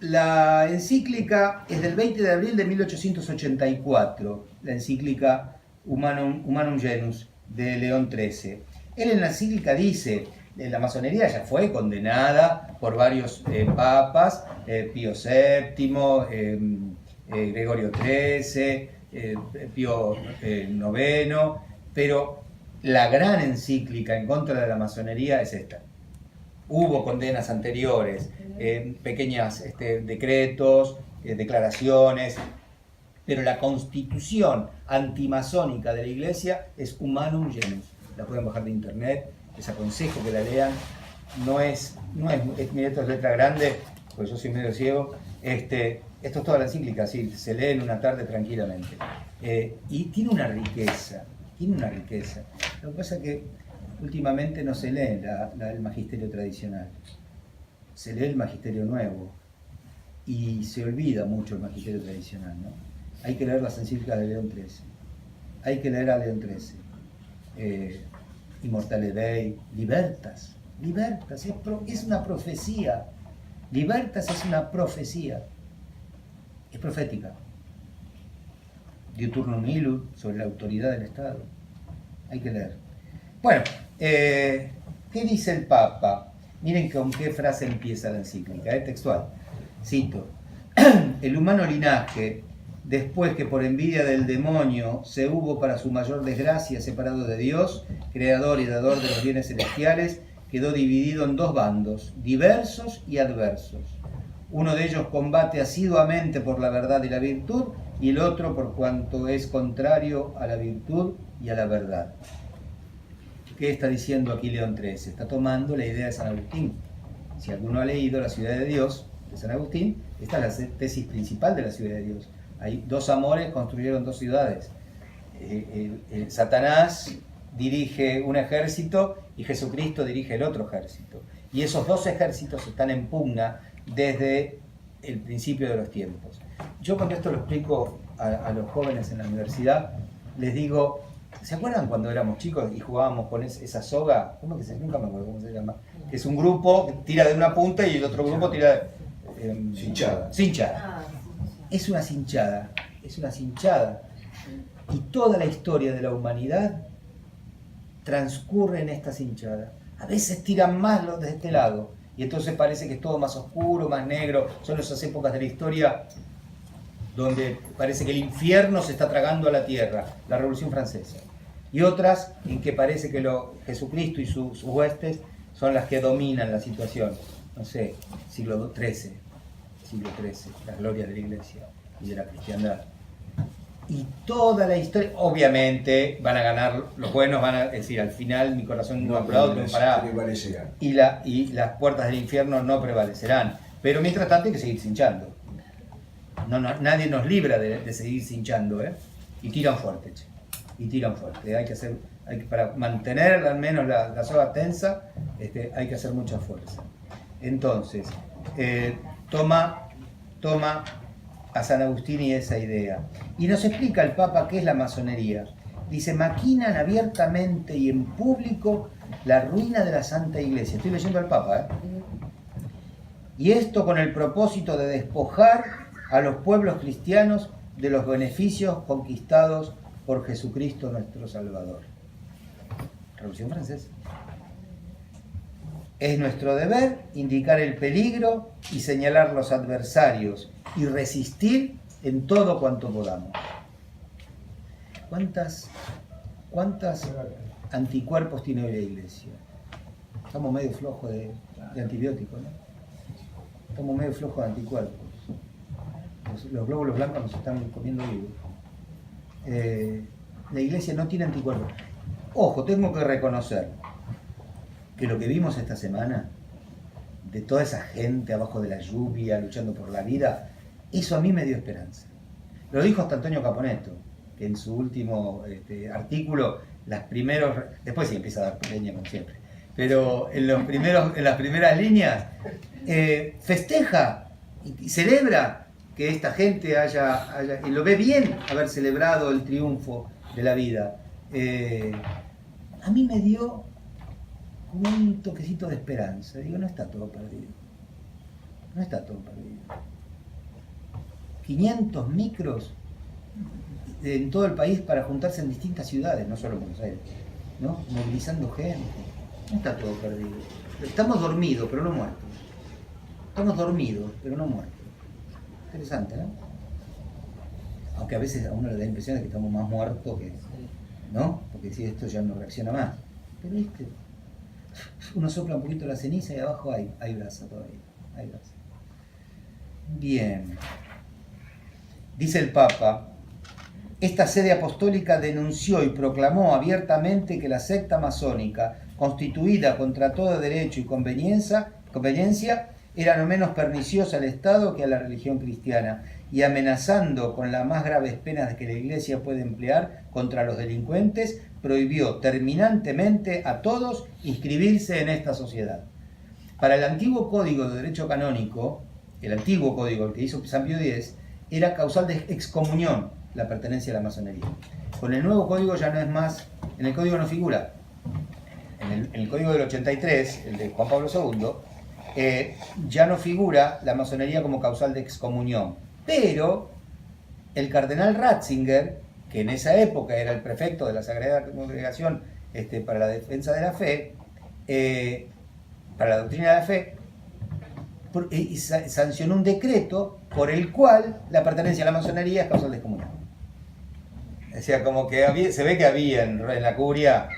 La encíclica es del 20 de abril de 1884, la encíclica Humanum Genus de León XIII. Él en la encíclica dice: la masonería ya fue condenada por varios papas, Pío VII, Gregorio XIII, Pío IX, pero la gran encíclica en contra de la masonería es esta. Hubo condenas anteriores, pequeños decretos, declaraciones, pero la constitución antimasónica de la Iglesia es Humanum Genus. La pueden bajar de internet, les aconsejo que la lean. Mira, esto es letra grande, porque yo soy medio ciego. Esto es toda la encíclica, sí, se lee en una tarde tranquilamente. Y tiene una riqueza. Lo que pasa es que últimamente no se lee el magisterio tradicional, se lee el magisterio nuevo y se olvida mucho el magisterio tradicional, ¿no? Hay que leer las encíclicas de León XIII, hay que leer a León XIII, Immortale Dei, Libertas, es una profecía, Libertas es una profecía, es profética. Diuturnum Illud, sobre la autoridad del Estado. Hay que leer. Bueno, ¿qué dice el Papa? Miren con qué frase empieza la encíclica, textual. Cito: el humano linaje, después que por envidia del demonio se hubo para su mayor desgracia separado de Dios, creador y dador de los bienes celestiales, quedó dividido en dos bandos, diversos y adversos. Uno de ellos combate asiduamente por la verdad y la virtud, y el otro por cuanto es contrario a la virtud y a la verdad. ¿Qué está diciendo aquí León XIII? Está tomando la idea de San Agustín. Si alguno ha leído La ciudad de Dios, de San Agustín, esta es la tesis principal de la ciudad de Dios. Hay dos amores, construyeron dos ciudades. Satanás dirige un ejército y Jesucristo dirige el otro ejército. Y esos dos ejércitos están en pugna desde el principio de los tiempos. Yo cuando esto lo explico a los jóvenes en la universidad, les digo: ¿se acuerdan cuando éramos chicos y jugábamos con esa soga? Nunca me acuerdo cómo se llama. Que es un grupo que tira de una punta y el otro grupo tira cinchada. Es una cinchada. Y toda la historia de la humanidad transcurre en esta cinchada. A veces tiran más los de este lado y entonces parece que es todo más oscuro, más negro. Son esas épocas de la historia donde parece que el infierno se está tragando a la tierra, la Revolución Francesa. Y otras en que parece que Jesucristo y sus huestes son las que dominan la situación. No sé, siglo XIII, siglo XIII, las glorias de la Iglesia y de la cristiandad. Y toda la historia, obviamente, van a ganar los buenos, van a decir, al final mi corazón inmaculado triunfará. Y las puertas del infierno no prevalecerán. Pero mientras tanto hay que seguir cinchando. Nadie nos libra de seguir cinchando, ¿eh? Y tiran fuerte, che. Y tiran fuerte. Para mantener al menos la soga tensa, hay que hacer mucha fuerza. Entonces, toma a San Agustín y esa idea. Y nos explica el Papa qué es la masonería. Dice, maquinan abiertamente y en público la ruina de la Santa Iglesia. Estoy leyendo al Papa, ¿eh? Y esto con el propósito de despojar a los pueblos cristianos de los beneficios conquistados por Jesucristo nuestro Salvador. Traducción francesa. Es nuestro deber indicar el peligro y señalar los adversarios y resistir en todo cuanto podamos. ¿Cuántas anticuerpos tiene hoy la Iglesia? Estamos medio flojos de antibióticos, ¿no? Estamos medio flojos de anticuerpos. Los glóbulos blancos nos están comiendo vivos. La Iglesia no tiene anticuerpos. Ojo, tengo que reconocer que lo que vimos esta semana, de toda esa gente abajo de la lluvia, luchando por la vida, eso a mí me dio esperanza. Lo dijo hasta Antonio Caponetto, que en su último artículo, después sí empieza a dar leña como siempre, pero en las primeras líneas, festeja y celebra que esta gente y lo ve bien haber celebrado el triunfo de la vida. A mí me dio un toquecito de esperanza. Digo, no está todo perdido. No está todo perdido. 500 micros en todo el país para juntarse en distintas ciudades, no solo en Buenos Aires, ¿no? Movilizando gente. No está todo perdido. Estamos dormidos, pero no muertos. Estamos dormidos, pero no muertos. Interesante, ¿no? Aunque a veces a uno le da la impresión de que estamos más muertos que... ¿no? Porque si esto ya no reacciona más. Pero viste, uno sopla un poquito la ceniza y abajo hay brasa todavía. Hay brasa. Bien. Dice el Papa, esta sede apostólica denunció y proclamó abiertamente que la secta masónica, constituida contra todo derecho y conveniencia, era no menos perniciosa al Estado que a la religión cristiana, y amenazando con las más graves penas que la Iglesia puede emplear contra los delincuentes, prohibió terminantemente a todos inscribirse en esta sociedad. Para el antiguo Código de Derecho Canónico, el antiguo código, el que hizo San Pío X, era causal de excomunión la pertenencia a la masonería. Con el nuevo código ya no es más, en el código no figura. En el código del 83, el de Juan Pablo II, ya no figura la masonería como causal de excomunión. Pero el cardenal Ratzinger, que en esa época era el prefecto de la Sagrada Congregación para la defensa de la fe, para la doctrina de la fe, sancionó un decreto por el cual la pertenencia a la masonería es causal de excomunión. O sea, como que se ve que había en la curia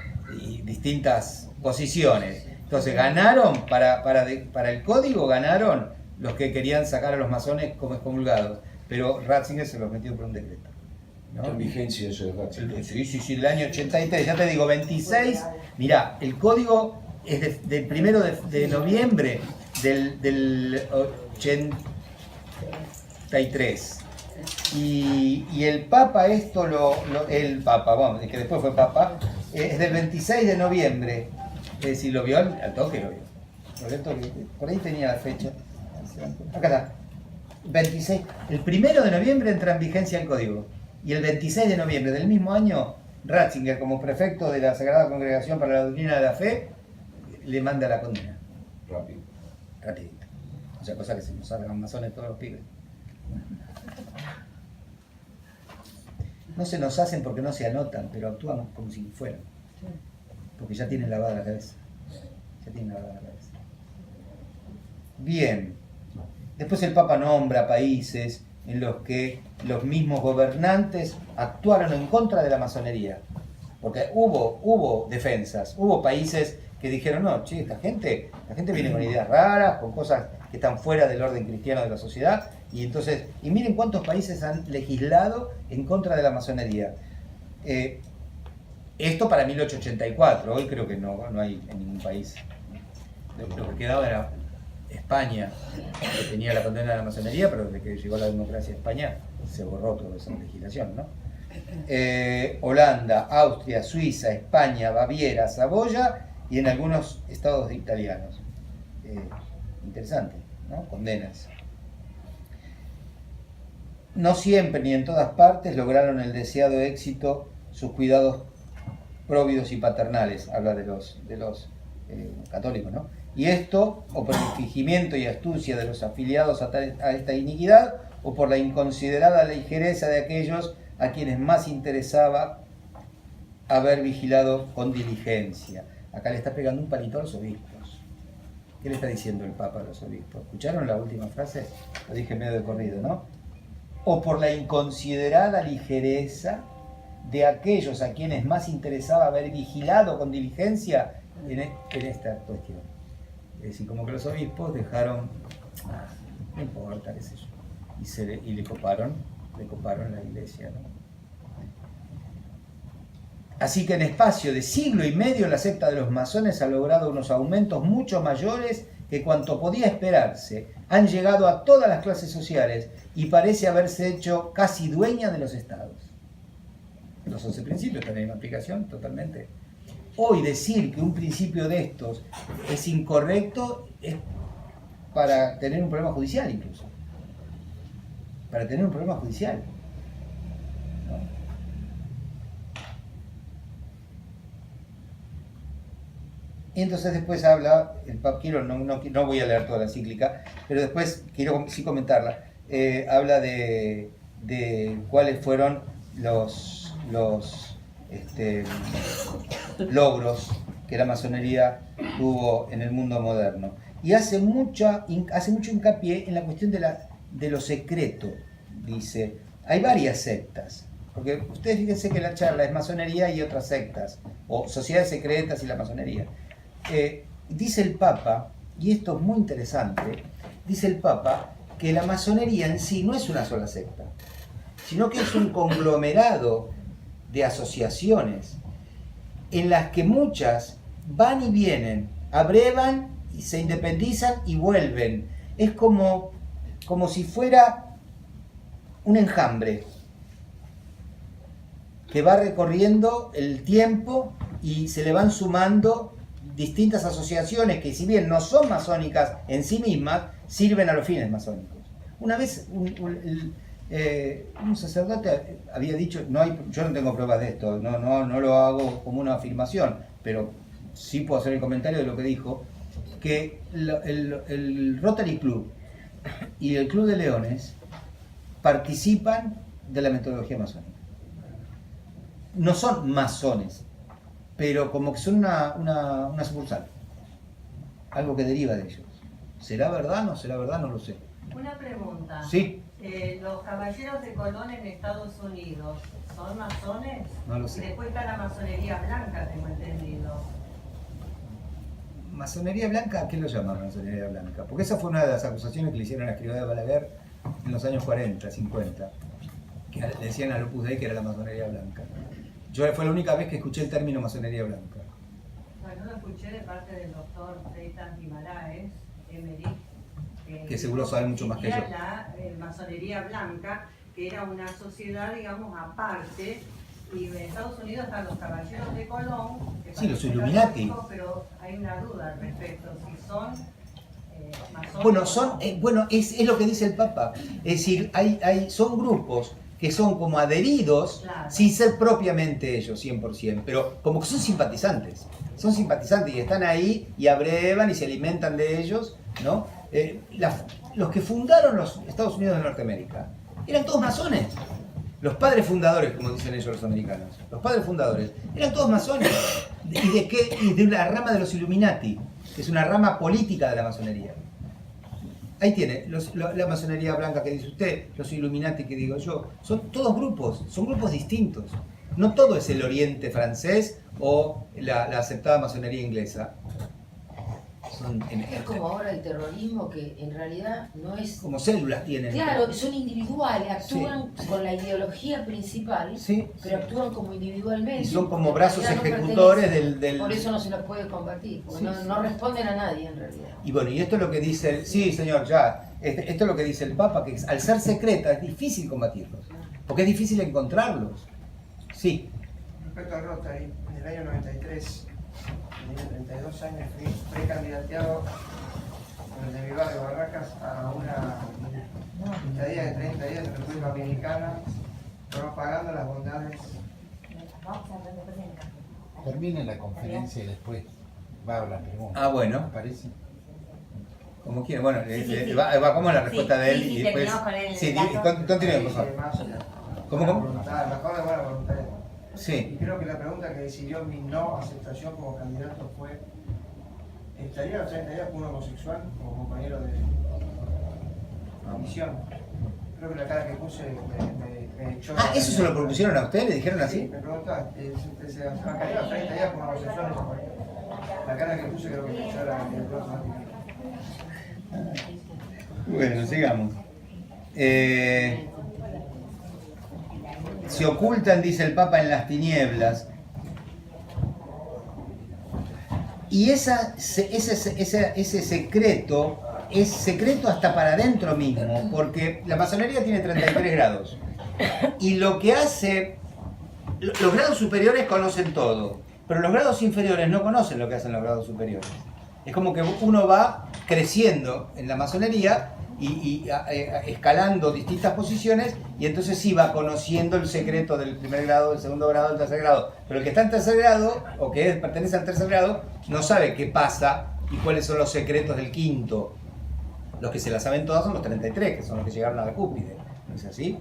distintas posiciones. Entonces ganaron, para el código ganaron los que querían sacar a los masones como excomulgados, pero Ratzinger se los metió por un decreto, ¿no? ¿Está en vigencia eso de Ratzinger? Sí, del año 83, ya te digo, 26, mirá, el código es del 1 de noviembre del 83. Y el Papa el Papa, bueno, que después fue Papa, es del 26 de noviembre. Es decir, lo vio al toque, lo vio. Por ahí tenía la fecha. Acá está. 26. El 1 de noviembre entra en vigencia el código. Y el 26 de noviembre del mismo año, Ratzinger, como prefecto de la Sagrada Congregación para la Doctrina de la Fe, le manda la condena. Rápido. Rapidito. O sea, cosa que se nos salgan masones todos los pibes. No se nos hacen porque no se anotan, pero actúan como si fueran. Porque ya tienen lavada la cabeza. Bien. Después el Papa nombra países en los que los mismos gobernantes actuaron en contra de la masonería. Porque hubo defensas, hubo países que dijeron, no, che, la gente viene con ideas raras, con cosas que están fuera del orden cristiano de la sociedad, y miren cuántos países han legislado en contra de la masonería. Esto para 1884, hoy creo que no hay en ningún país. Lo que quedaba era España, que tenía la condena de la masonería, pero desde que llegó la democracia a España se borró toda esa legislación, ¿no? Holanda, Austria, Suiza, España, Baviera, Saboya y en algunos estados italianos. Interesante, ¿no? Condenas. No siempre ni en todas partes lograron el deseado éxito sus cuidados próvidos y paternales, habla de los católicos, ¿no? Y esto, o por el fingimiento y astucia de los afiliados a esta iniquidad, o por la inconsiderada ligereza de aquellos a quienes más interesaba haber vigilado con diligencia. Acá le está pegando un palito a los obispos. ¿Qué le está diciendo el Papa a los obispos? ¿Escucharon la última frase? Lo dije medio de corrido, ¿no? O por la inconsiderada ligereza de aquellos a quienes más interesaba haber vigilado con diligencia en esta cuestión. Es decir, como que los obispos dejaron, no importa, qué sé yo, y le coparon la iglesia, ¿no? Así que en espacio de siglo y medio la secta de los masones ha logrado unos aumentos mucho mayores que cuanto podía esperarse. Han llegado a todas las clases sociales y parece haberse hecho casi dueña de los estados. Los 11 principios tienen una aplicación totalmente. Hoy decir que un principio de estos es incorrecto es para tener un problema judicial incluso. Para tener un problema judicial. ¿No? Y entonces después habla, no voy a leer toda la encíclica, pero después quiero sí comentarla. Habla de cuáles fueron los logros que la masonería tuvo en el mundo moderno. Y hace mucho hincapié en la cuestión de lo secreto. Dice, hay varias sectas, porque ustedes fíjense que la charla es masonería y otras sectas, o sociedades secretas y la masonería. Dice el Papa, y esto es muy interesante, dice el Papa que la masonería en sí no es una sola secta, sino que es un conglomerado de asociaciones en las que muchas van y vienen, abrevan y se independizan y vuelven. Es como si fuera un enjambre que va recorriendo el tiempo y se le van sumando distintas asociaciones que, si bien no son masónicas en sí mismas, sirven a los fines masónicos. Una vez un sacerdote había dicho, yo no tengo pruebas de esto, no lo hago como una afirmación, pero sí puedo hacer el comentario de lo que dijo, que el Rotary Club y el Club de Leones participan de la metodología masónica. No son masones, pero como que son una sucursal, algo que deriva de ellos. ¿Será verdad? ¿No será verdad? No lo sé. Una pregunta. Sí. Los caballeros de Colón en Estados Unidos, ¿son masones? No lo sé. Y después está la masonería blanca, tengo entendido. ¿Masonería blanca? ¿A qué lo llaman masonería blanca? Porque esa fue una de las acusaciones que le hicieron a la escribana de Balaguer en los años 40, 50. Que le decían al Opus Dei que era la masonería blanca. Fue la única vez que escuché el término masonería blanca. Bueno, lo escuché de parte del doctor Freitas Guimaraes, Emery, que seguro sabe mucho más que yo. La masonería blanca, que era una sociedad, digamos, aparte, y en Estados Unidos están los caballeros de Colón, que sí, los parecen Illuminati. católicos, pero hay una duda al respecto, si son masones. Bueno, es lo que dice el Papa. Es decir, son grupos que son como adheridos, claro, sin ser propiamente ellos 100%, pero como que son simpatizantes y están ahí y abrevan y se alimentan de ellos, ¿no? Los que fundaron los Estados Unidos de Norteamérica eran todos masones. Los padres fundadores, como dicen ellos los americanos, los padres fundadores eran todos masones. ¿Y de la rama de los Illuminati, que es una rama política de la masonería? Ahí tiene, la masonería blanca que dice usted, los Illuminati que digo yo, son todos grupos, son grupos distintos. No todo es el oriente francés o la aceptada masonería inglesa. Es como ahora el terrorismo, que en realidad no es... como células tienen. Claro, son individuales, actúan con la ideología principal, Sí, pero actúan como individualmente. y son como En brazos realidad no ejecutores pertenecen. del... Por eso no se los puede combatir, porque Sí, no, sí. no responden a nadie en realidad. Y bueno, y esto es lo que dice, sí señor, ya, esto es lo que dice el Papa, que al ser secreta es difícil combatirlos, porque es difícil encontrarlos. Sí, Respecto al Rotary, en el año 93, tenía 32 años, fui precandidateado de mi barrio Barracas a una estadía de 30 días en República Dominicana, propagando las bondades. Termine la conferencia y después va a la pregunta. Ah, bueno. ¿Me parece? como quiera. Bueno, Sí. va como la respuesta Sí, de él sí, y después... terminamos con el Sí, dato. continúe, por favor. ¿Cómo? Mejor de buena voluntad. Y Sí. creo que la pregunta que decidió mi no aceptación como candidato fue: ¿estaría los 30 días con un homosexual como compañero de misión? Creo que la cara que puse me echó. Ah, ¿eso se lo propusieron a usted? ¿Le dijeron Sí, así? me preguntaban, ¿se bancaría los 30 días con homosexual en ese país? La cara que puse creo que me echó la automática. Bueno, sigamos. Se ocultan, dice el Papa, en las tinieblas. Y ese secreto es secreto hasta para adentro mismo, porque la masonería tiene 33 grados. Y lo que hace... Los grados superiores conocen todo, pero los grados inferiores no conocen lo que hacen los grados superiores. Es como que uno va creciendo en la masonería y escalando distintas posiciones, y entonces sí va conociendo el secreto del primer grado, del segundo grado, del tercer grado. Pero el que está en tercer grado, o que pertenece al tercer grado, no sabe qué pasa y cuáles son los secretos del quinto. Los que se la saben todas son los 33, que son los que llegaron a la cúspide, ¿no es así?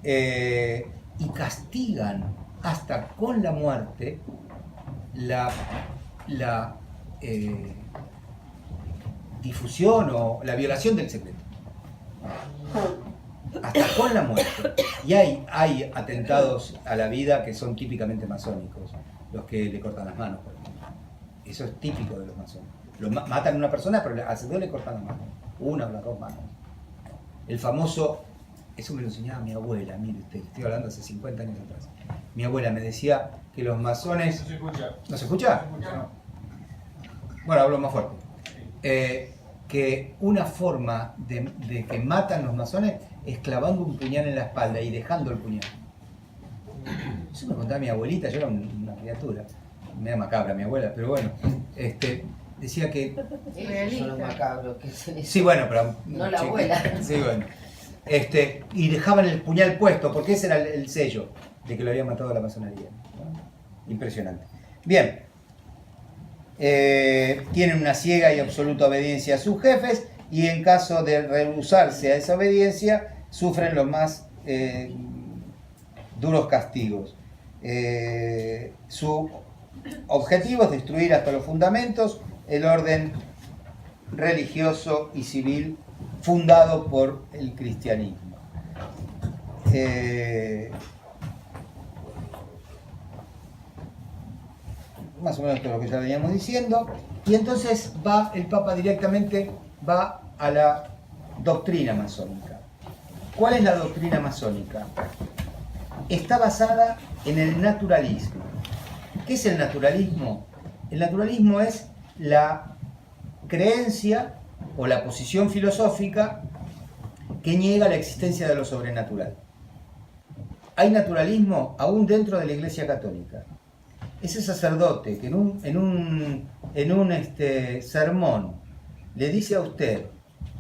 Y castigan hasta con la muerte la difusión o la violación del secreto. Hasta con la muerte. Y hay atentados a la vida que son típicamente masónicos, los que le cortan las manos, por ejemplo. Eso es típico de los masones. Matan a una persona, pero al segundo le cortan las manos, una o las dos manos. El famoso, eso me lo enseñaba mi abuela, mire usted, estoy hablando hace 50 años atrás. Mi abuela me decía que los masones... No se escucha. ¿No se escucha? No se escucha, no. Bueno, hablo más fuerte. Que una forma de que matan los masones es clavando un puñal en la espalda y dejando el puñal. Eso me contaba mi abuelita, yo era una criatura, media macabra mi abuela, pero bueno, decía que... Esos son los macabros que se les... Sí, bueno, pero... No la abuela. Sí, bueno. Y dejaban el puñal puesto, porque ese era el sello de que lo había matado la masonería, ¿no? Impresionante. Bien. Tienen una ciega y absoluta obediencia a sus jefes, y en caso de rehusarse a esa obediencia sufren los más duros castigos. Su objetivo es destruir hasta los fundamentos el orden religioso y civil fundado por el cristianismo. Más o menos todo lo que ya veníamos diciendo, y entonces el Papa directamente va a la doctrina masónica. ¿Cuál es la doctrina masónica? Está basada en el naturalismo. ¿Qué es el naturalismo? El naturalismo es la creencia o la posición filosófica que niega la existencia de lo sobrenatural. Hay naturalismo aún dentro de la Iglesia Católica. Ese sacerdote que en un sermón le dice a usted,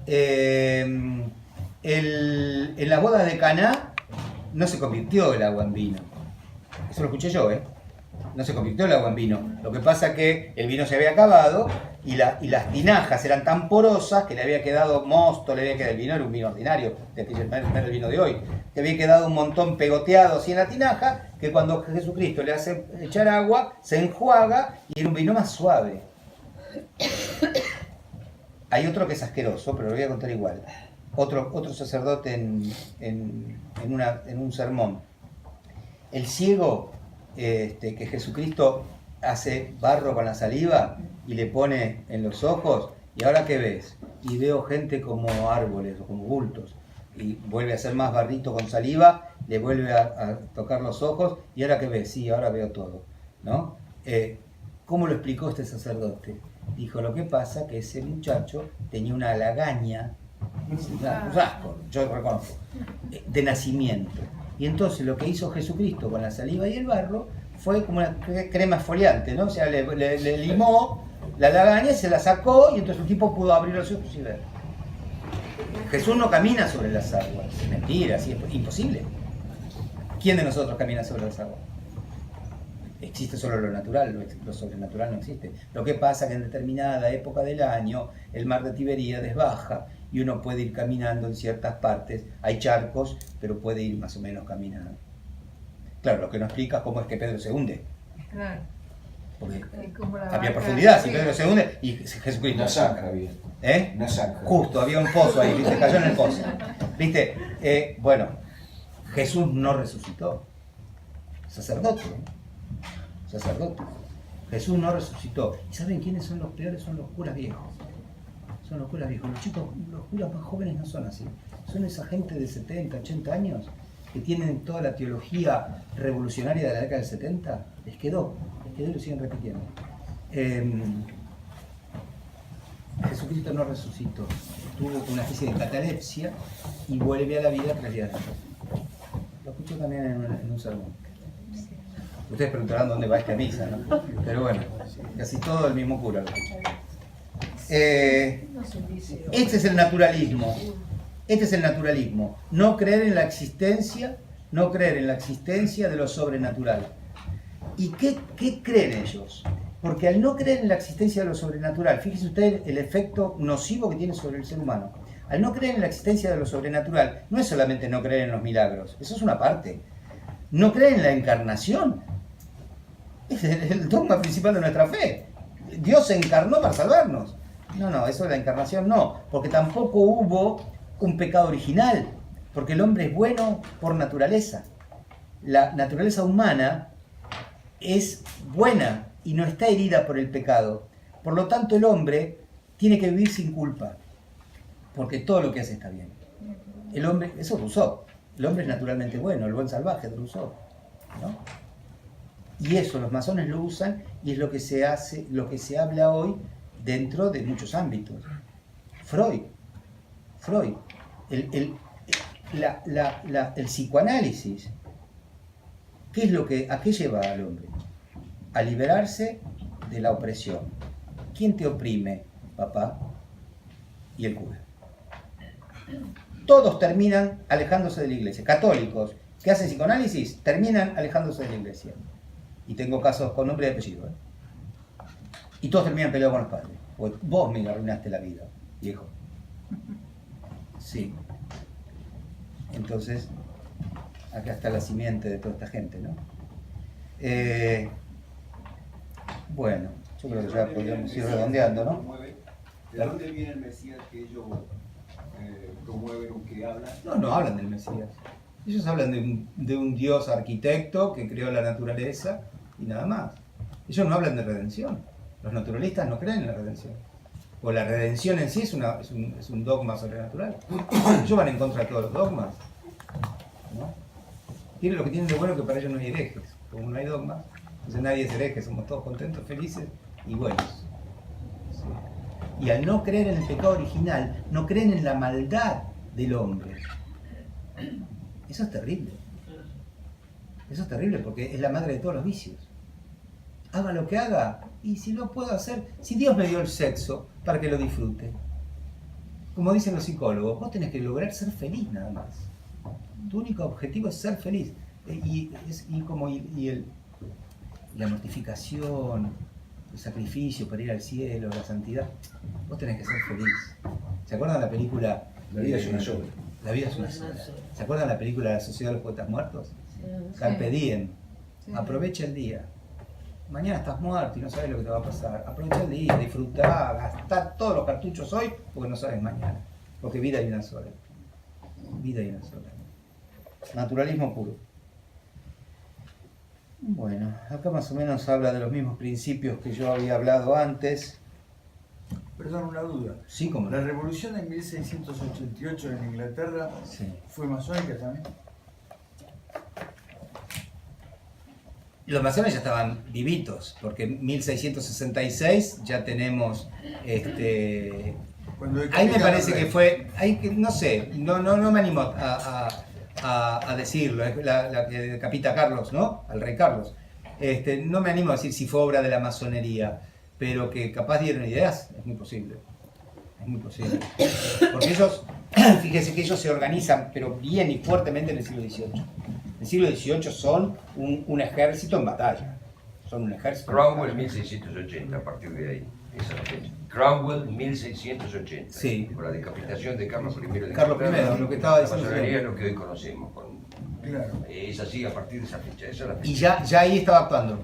en la boda de Caná no se convirtió el agua en vino. Eso lo escuché yo, no se convirtió el agua en vino. Lo que pasa es que el vino se había acabado y las tinajas eran tan porosas que le había quedado mosto, el vino era un vino ordinario, el vino de hoy, le había quedado un montón pegoteado así en la tinaja, que cuando Jesucristo le hace echar agua, se enjuaga y era un vino más suave. Hay otro que es asqueroso, pero lo voy a contar igual. Otro sacerdote en un sermón. El ciego, que Jesucristo hace barro con la saliva y le pone en los ojos, ¿Y ahora qué ves? Y veo gente como árboles o como bultos. Y vuelve a hacer más barrito con saliva, le vuelve a tocar los ojos, ¿y ahora qué ves? Sí, ahora veo todo, ¿no? ¿Cómo lo explicó este sacerdote? Dijo, lo que pasa que ese muchacho tenía una lagaña, un asco, yo reconozco, de nacimiento. Y entonces lo que hizo Jesucristo con la saliva y el barro fue como una crema exfoliante, ¿no? O sea, le limó la lagaña, se la sacó y entonces el tipo pudo abrir los ojos y ver. Jesús no camina sobre las aguas. Mentira, sí, es imposible. ¿Quién de nosotros camina sobre las aguas? Existe solo lo natural, lo sobrenatural no existe. Lo que pasa es que en determinada época del año el mar de Tiberíades baja y uno puede ir caminando en ciertas partes. Hay charcos, pero puede ir más o menos caminando. Claro, lo que no explica es cómo es que Pedro se hunde. Claro. Porque Como la había vaca profundidad, si arriba. Pedro se hunde y Jesucristo. Una zanja había. ¿Eh? Una zanja. Justo, había un pozo ahí, ¿viste? Cayó en el pozo. ¿Viste? Bueno, Jesús no resucitó. Sacerdote. Sacerdote. Jesús no resucitó. ¿Y saben quiénes son los peores? Son los curas viejos. Son los curas viejos. Los chicos, los curas más jóvenes no son así. Son esa gente de 70, 80 años que tienen toda la teología revolucionaria de la década del 70. Les quedó y lo siguen repitiendo. Jesucristo no resucitó, tuvo una especie de catalepsia y vuelve a la vida 3 días después. Lo escuché también en un sermón. Ustedes preguntarán dónde va esta misa, ¿no? Pero bueno, casi todo el mismo cura lo escuché. Este es el naturalismo. Este es el naturalismo. No creer en la existencia de lo sobrenatural. ¿Y qué creen ellos? Porque al no creer en la existencia de lo sobrenatural, fíjese usted el efecto nocivo que tiene sobre el ser humano. Al no creer en la existencia de lo sobrenatural, no es solamente no creer en los milagros, eso es una parte. No creer en la encarnación. Es el dogma principal de nuestra fe. Dios se encarnó para salvarnos. No, eso de la encarnación no, porque tampoco hubo un pecado original, porque el hombre es bueno por naturaleza. La naturaleza humana es buena y no está herida por el pecado. Por lo tanto, el hombre tiene que vivir sin culpa, porque todo lo que hace está bien. El hombre, eso es Rousseau, el hombre es naturalmente bueno, el buen salvaje de Rousseau, ¿no? Y eso los masones lo usan y es lo que se hace, lo que se habla hoy dentro de muchos ámbitos. Freud, el psicoanálisis, ¿qué es a qué lleva al hombre? A liberarse de la opresión. ¿Quién te oprime? Papá y el cura. Todos terminan alejándose de la iglesia. Católicos que hacen psicoanálisis terminan alejándose de la iglesia. Y tengo casos con nombre y apellido. Y todos terminan peleados con los padres. Pues vos me arruinaste la vida, viejo. Sí. Entonces, acá está la simiente de toda esta gente, ¿no? Bueno, yo creo que ya podríamos ir redondeando, ¿no? ¿De dónde viene el Mesías que ellos promueven o que hablan? No hablan del Mesías. Ellos hablan de un Dios arquitecto que creó la naturaleza y nada más. Ellos no hablan de redención. Los naturalistas no creen en la redención. O la redención en sí es un dogma sobrenatural. Ellos van en contra de todos los dogmas, ¿no? Tienen lo que tienen de bueno que para ellos no hay herejes. Como no hay dogmas, entonces nadie es hereje, somos todos contentos, felices y buenos. ¿Sí? Y al no creer en el pecado original, no creen en la maldad del hombre. Eso es terrible. Eso es terrible porque es la madre de todos los vicios. Haga lo que haga, y si no puedo hacer, si Dios me dio el sexo para que lo disfrute. Como dicen los psicólogos, vos tenés que lograr ser feliz nada más. Tu único objetivo es ser feliz. La mortificación, el sacrificio para ir al cielo, la santidad, vos tenés que ser feliz. ¿Se acuerdan de la película? La vida es una sola. La vida es una sola. ¿Se acuerdan de la película La Sociedad de los Poetas Muertos? Carpe diem. Aprovecha el día. Mañana estás muerto y no sabes lo que te va a pasar. Aprovecha el día, disfrutá, gastá todos los cartuchos hoy porque no sabes mañana. Porque vida hay una sola. Vida hay una sola. Naturalismo puro. Bueno, acá más o menos habla de los mismos principios que yo había hablado antes. Pero perdón, una duda. Sí, como ¿La revolución de 1688 en Inglaterra Sí. fue masónica también? Los masones ya estaban vivitos, porque en 1666 ya tenemos Cuando ahí me decapitaron parece al que rey. fue, no sé, no me animo a decirlo, es la que decapita a Carlos, ¿no? Al rey Carlos. No me animo a decir si fue obra de la masonería, pero que capaz dieron ideas, es muy posible. Es muy posible. Porque ellos, fíjese que ellos se organizan, pero bien y fuertemente en el siglo XVIII. El siglo XVIII son un ejército en batalla. Son un ejército. Cromwell 1680, a partir de ahí, esa es la fecha. Cromwell 1680, Sí. con la decapitación de Carlos I de Carlos Inglaterra, I, lo que estaba diciendo. La masonería es lo que hoy conocemos. Claro. Es así a partir de esa fecha, esa es la fecha. Y ya ahí estaba actuando.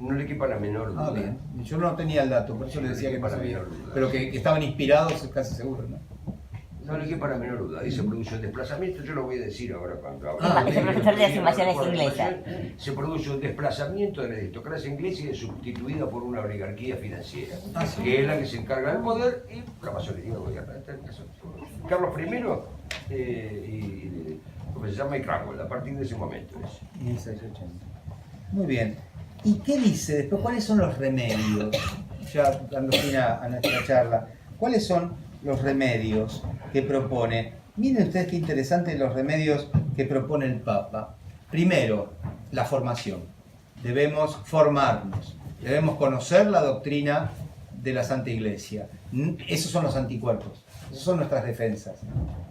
No le quepa la menor duda. Ah, bien. Yo no tenía el dato, por eso le decía que no Para sabía. menor duda. Pero que estaban inspirados, es casi seguro, ¿no? No le quepa la menor duda. Ahí se produce un desplazamiento, yo lo voy a decir ahora cuando hablo. Ah, Es el profesor de las invasiones inglesas. Se produce un desplazamiento de la aristocracia inglesa y es sustituida por una oligarquía financiera, Sí. que es la que se encarga del poder y la masonería gobierna. Este es el caso. Carlos I y lo que se llama Cromwell, a partir de ese momento. 1680. Muy bien. ¿Y qué dice después? ¿Cuáles son los remedios? Ya dando fin a nuestra charla. ¿Cuáles son los remedios que propone? Miren ustedes qué interesante los remedios que propone el Papa. Primero, la formación. Debemos formarnos. Debemos conocer la doctrina de la Santa Iglesia. Esos son los anticuerpos. Esas son nuestras defensas.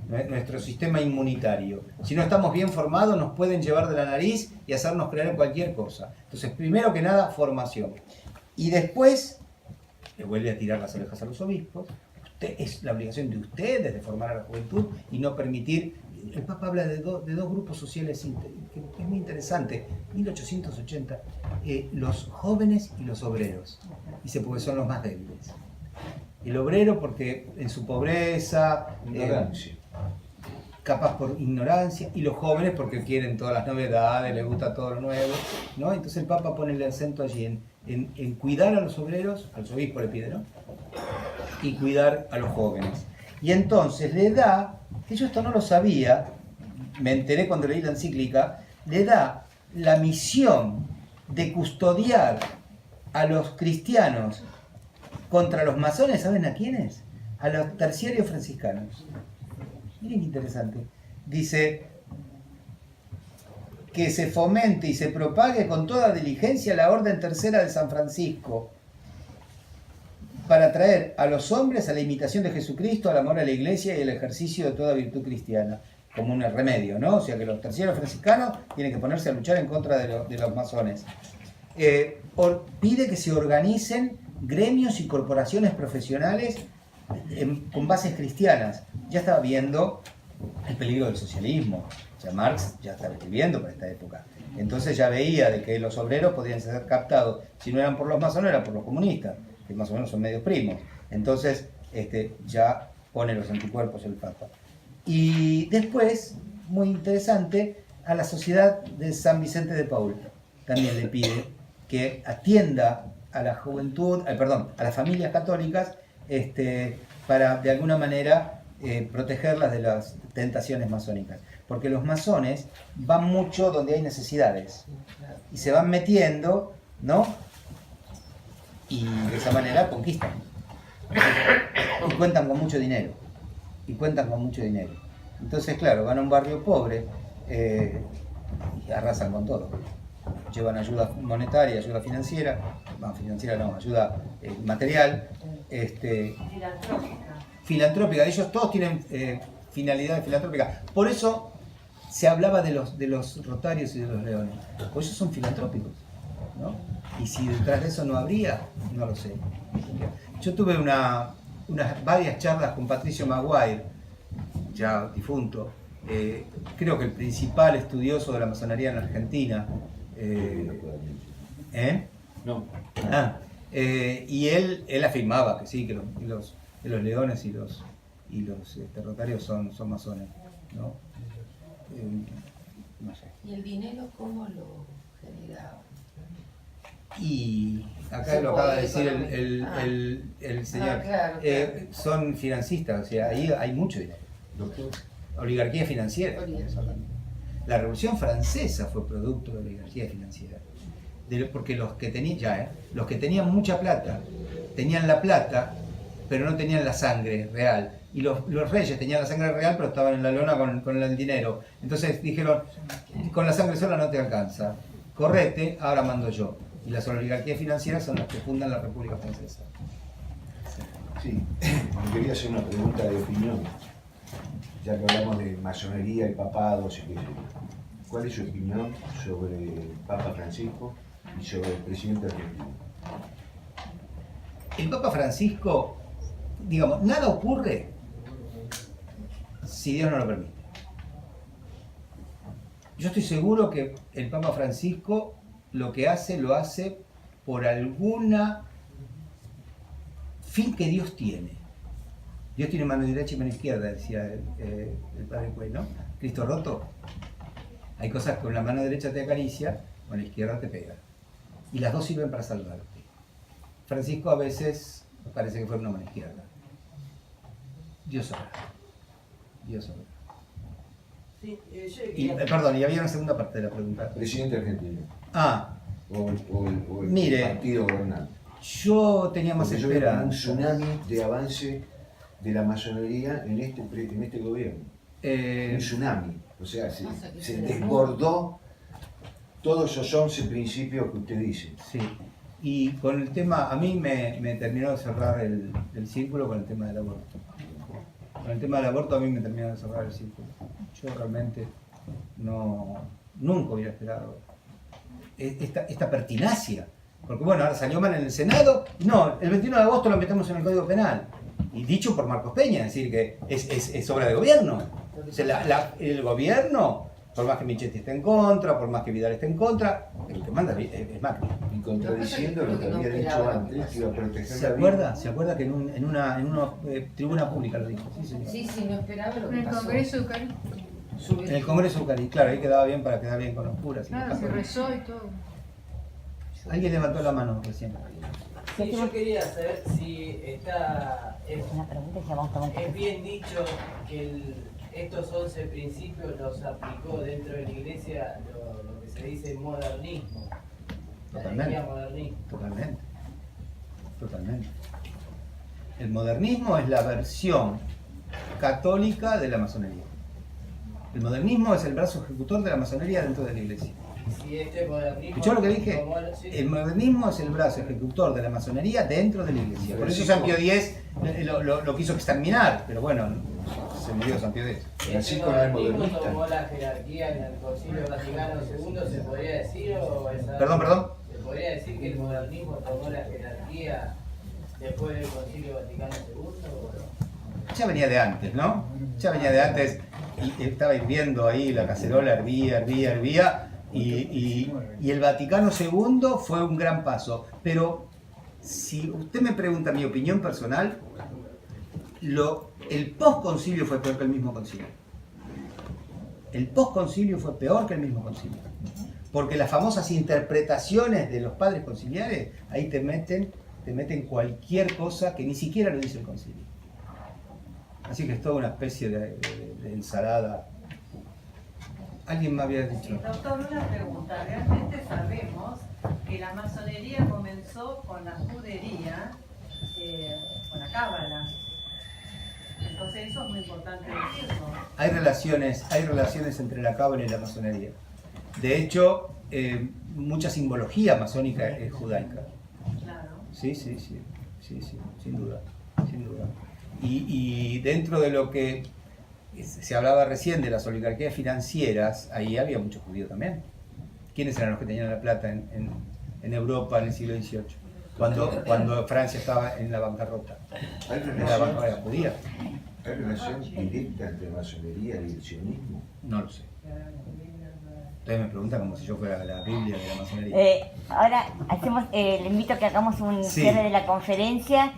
Nuestro sistema inmunitario. Si no estamos bien formados, nos pueden llevar de la nariz y hacernos creer cualquier cosa. Entonces, primero que nada, formación. Y después, le vuelve a tirar las orejas a los obispos. Es la obligación de ustedes de formar a la juventud y no permitir. El Papa habla de dos grupos sociales que es muy interesante. 1880, los jóvenes y los obreros. Dice, porque son los más débiles. El obrero porque en su pobreza, Ignorancia. capaz por ignorancia, y los jóvenes porque quieren todas las novedades, les gusta todo lo nuevo, ¿no? Entonces el Papa pone el acento allí en cuidar a los obreros, a los obispos le pide, ¿no? Y cuidar a los jóvenes. Y entonces le da, que yo esto no lo sabía, me enteré cuando leí la encíclica, le da la misión de custodiar a los cristianos contra los masones, ¿saben a quiénes? A los terciarios franciscanos. Miren qué interesante. Dice que se fomente y se propague con toda diligencia la Orden Tercera de San Francisco para traer a los hombres a la imitación de Jesucristo, al amor a la Iglesia y al ejercicio de toda virtud cristiana, como un remedio, ¿no? O sea que los terciarios franciscanos tienen que ponerse a luchar en contra de los masones. Pide que se organicen gremios y corporaciones profesionales con bases cristianas. Ya estaba viendo el peligro del socialismo. O sea, Marx ya estaba escribiendo para esta época. Entonces ya veía de que los obreros podían ser captados, si no eran por los masones, eran por los comunistas, que más o menos son medios primos. Entonces ya pone los anticuerpos el Papa. Y después, muy interesante, a la Sociedad de San Vicente de Paul también le pide que atienda a la juventud, a las familias católicas, para de alguna manera protegerlas de las tentaciones masónicas. Porque los masones van mucho donde hay necesidades y se van metiendo, ¿no? Y de esa manera conquistan. Y cuentan con mucho dinero. Entonces, claro, van a un barrio pobre y arrasan con todo. Llevan ayuda monetaria, ayuda financiera, ayuda material, filantrópica. Ellos todos tienen finalidades filantrópicas. Por eso se hablaba de los rotarios y de los leones. Pues ellos son filantrópicos, ¿no? Y si detrás de eso no habría, no lo sé. Yo tuve varias charlas con Patricio Maguire, ya difunto, creo que el principal estudioso de la masonería en Argentina. Y él afirmaba que sí, que los leones y los rotarios son masones, ¿no? No sé. ¿Y el dinero cómo lo generaba? Y acá lo acaba de decir el señor. Claro, claro. Son financistas, o sea, ahí hay mucho dinero. Doctor, Oligarquía financiera. Oligarquía. estamos hablando. La Revolución Francesa fue producto de oligarquía financiera. Porque los que tenían, los que tenían mucha plata, tenían la plata, pero no tenían la sangre real. Y los reyes tenían la sangre real, pero estaban en la lona con el dinero. Entonces dijeron, con la sangre sola no te alcanza. Correte, ahora mando yo. Y las oligarquías financieras son las que fundan la República Francesa. Sí, me quería hacer una pregunta de opinión, ya que hablamos de masonería y papados y qué sé yo. ¿Cuál es su opinión sobre el Papa Francisco y sobre el presidente argentino? El Papa Francisco, digamos, nada ocurre si Dios no lo permite. Yo estoy seguro que el Papa Francisco lo que hace, lo hace por alguna fin que Dios tiene. Dios tiene mano derecha y mano izquierda, decía el padre Cuey, ¿no? Cristo roto. Hay cosas que con la mano derecha te acaricia, con la izquierda te pega. Y las dos sirven para salvarte. Francisco a veces parece que fue una mano izquierda. Dios sabrá. Dios sabrá. Sí, Y, perdón, y había una segunda parte de la pregunta. Presidente argentino. O el mire, partido gobernante. Yo tenía más Porque yo veo como un esperanza. tsunami de avance de la masonería en este gobierno. Un tsunami. O sea, se desbordó todos esos 11 principios que usted dice. Sí. Y con el tema, a mí me terminó de cerrar el círculo con el tema del aborto. Con el tema del aborto a mí me terminó de cerrar el círculo. Yo realmente nunca hubiera esperado esta pertinacia. Porque bueno, ahora salió mal en el Senado. No, el 21 de agosto lo metemos en el Código Penal. Y dicho por Marcos Peña, es decir, que es obra de gobierno. O sea, el gobierno, por más que Michetti esté en contra, por más que Vidal esté en contra, el que manda es Macri. Y contradiciendo lo que había dicho antes, que iba a proteger ¿Se la acuerda? vida. ¿Se acuerda que en una tribuna pública lo dijo? Sí, señor. Sí, no esperaba lo que En el pasó. Congreso de Cari. En el Congreso de Ucari, claro, ahí quedaba bien para quedar bien con los curas. Claro, se rezó y todo. Alguien levantó la mano recién. Sí, yo quería saber si está. Una pregunta y ya vamos a tomar un Es café. bien dicho que estos 11 principios los aplicó dentro de la iglesia lo que se dice modernismo. La Totalmente. herejía modernismo. Totalmente. El modernismo es la versión católica de la masonería. El modernismo es el brazo ejecutor de la masonería dentro de la iglesia. Si este modernismo. ¿Escuchó lo que dije? Sí. El modernismo es el brazo ejecutor de la masonería dentro de la iglesia. Por eso San Pío X lo quiso exterminar, pero bueno, se murió San Pío X. Este Francisco no es modernismo modernista. tomó la jerarquía en el Concilio Vaticano II, ¿se podría decir? O Perdón. ¿Se podría decir que el modernismo tomó la jerarquía después del Concilio Vaticano II? ¿O no? Ya venía de antes, ¿no? Ya venía de antes y estaba hirviendo ahí, la cacerola hervía. Y el Vaticano II fue un gran paso. Pero si usted me pregunta mi opinión personal, el post-concilio fue peor que el mismo concilio. El post-concilio fue peor que el mismo concilio. Porque las famosas interpretaciones de los padres conciliares, ahí te meten cualquier cosa que ni siquiera lo dice el concilio. Así que es toda una especie de ensalada. Alguien me había dicho. Doctor, una pregunta. Realmente sabemos que la masonería comenzó con la judería, con la cábala. Entonces eso es muy importante decirlo. Hay relaciones entre la cábala y la masonería. De hecho, mucha simbología masónica es judaica. Claro. Sí, sin duda. Y dentro de lo que se hablaba recién de las oligarquías financieras, ahí había muchos judíos también. ¿Quiénes eran los que tenían la plata en Europa en el siglo XVIII? Cuando Francia estaba en la bancarrota. ¿Hay La bancarrota judía. relación directa entre masonería y el sionismo? No lo sé. Ustedes me preguntan como si yo fuera la Biblia de la masonería. Ahora le invito a que hagamos un Sí. cierre de la conferencia,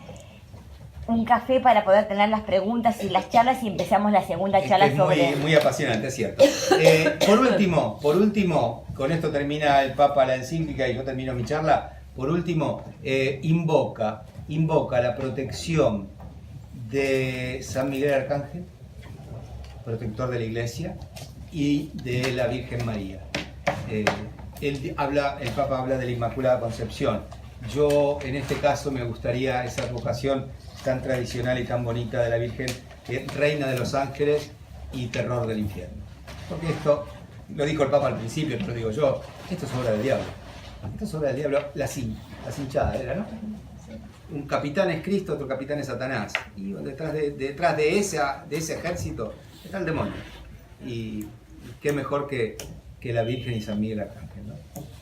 un café para poder tener las preguntas y las charlas y empezamos la segunda charla Es sobre... muy apasionante, es cierto. Por último, con esto termina el Papa la encíclica y yo termino mi charla. por último, invoca la protección de San Miguel Arcángel, protector de la Iglesia, y de la Virgen María. El Papa habla de la Inmaculada Concepción. Yo, en este caso, me gustaría esa advocación tan tradicional y tan bonita de la Virgen, que es Reina de los Ángeles y Terror del Infierno. Porque esto, lo dijo el Papa al principio, pero lo digo yo, esto es obra del diablo. Esto es obra del diablo, la cinchada era, ¿no? Un capitán es Cristo, otro capitán es Satanás. Y detrás de ese ejército está el demonio. Y qué mejor que la Virgen y San Miguel Arcángel, ¿no?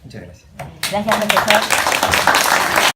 Muchas gracias. Gracias, profesor.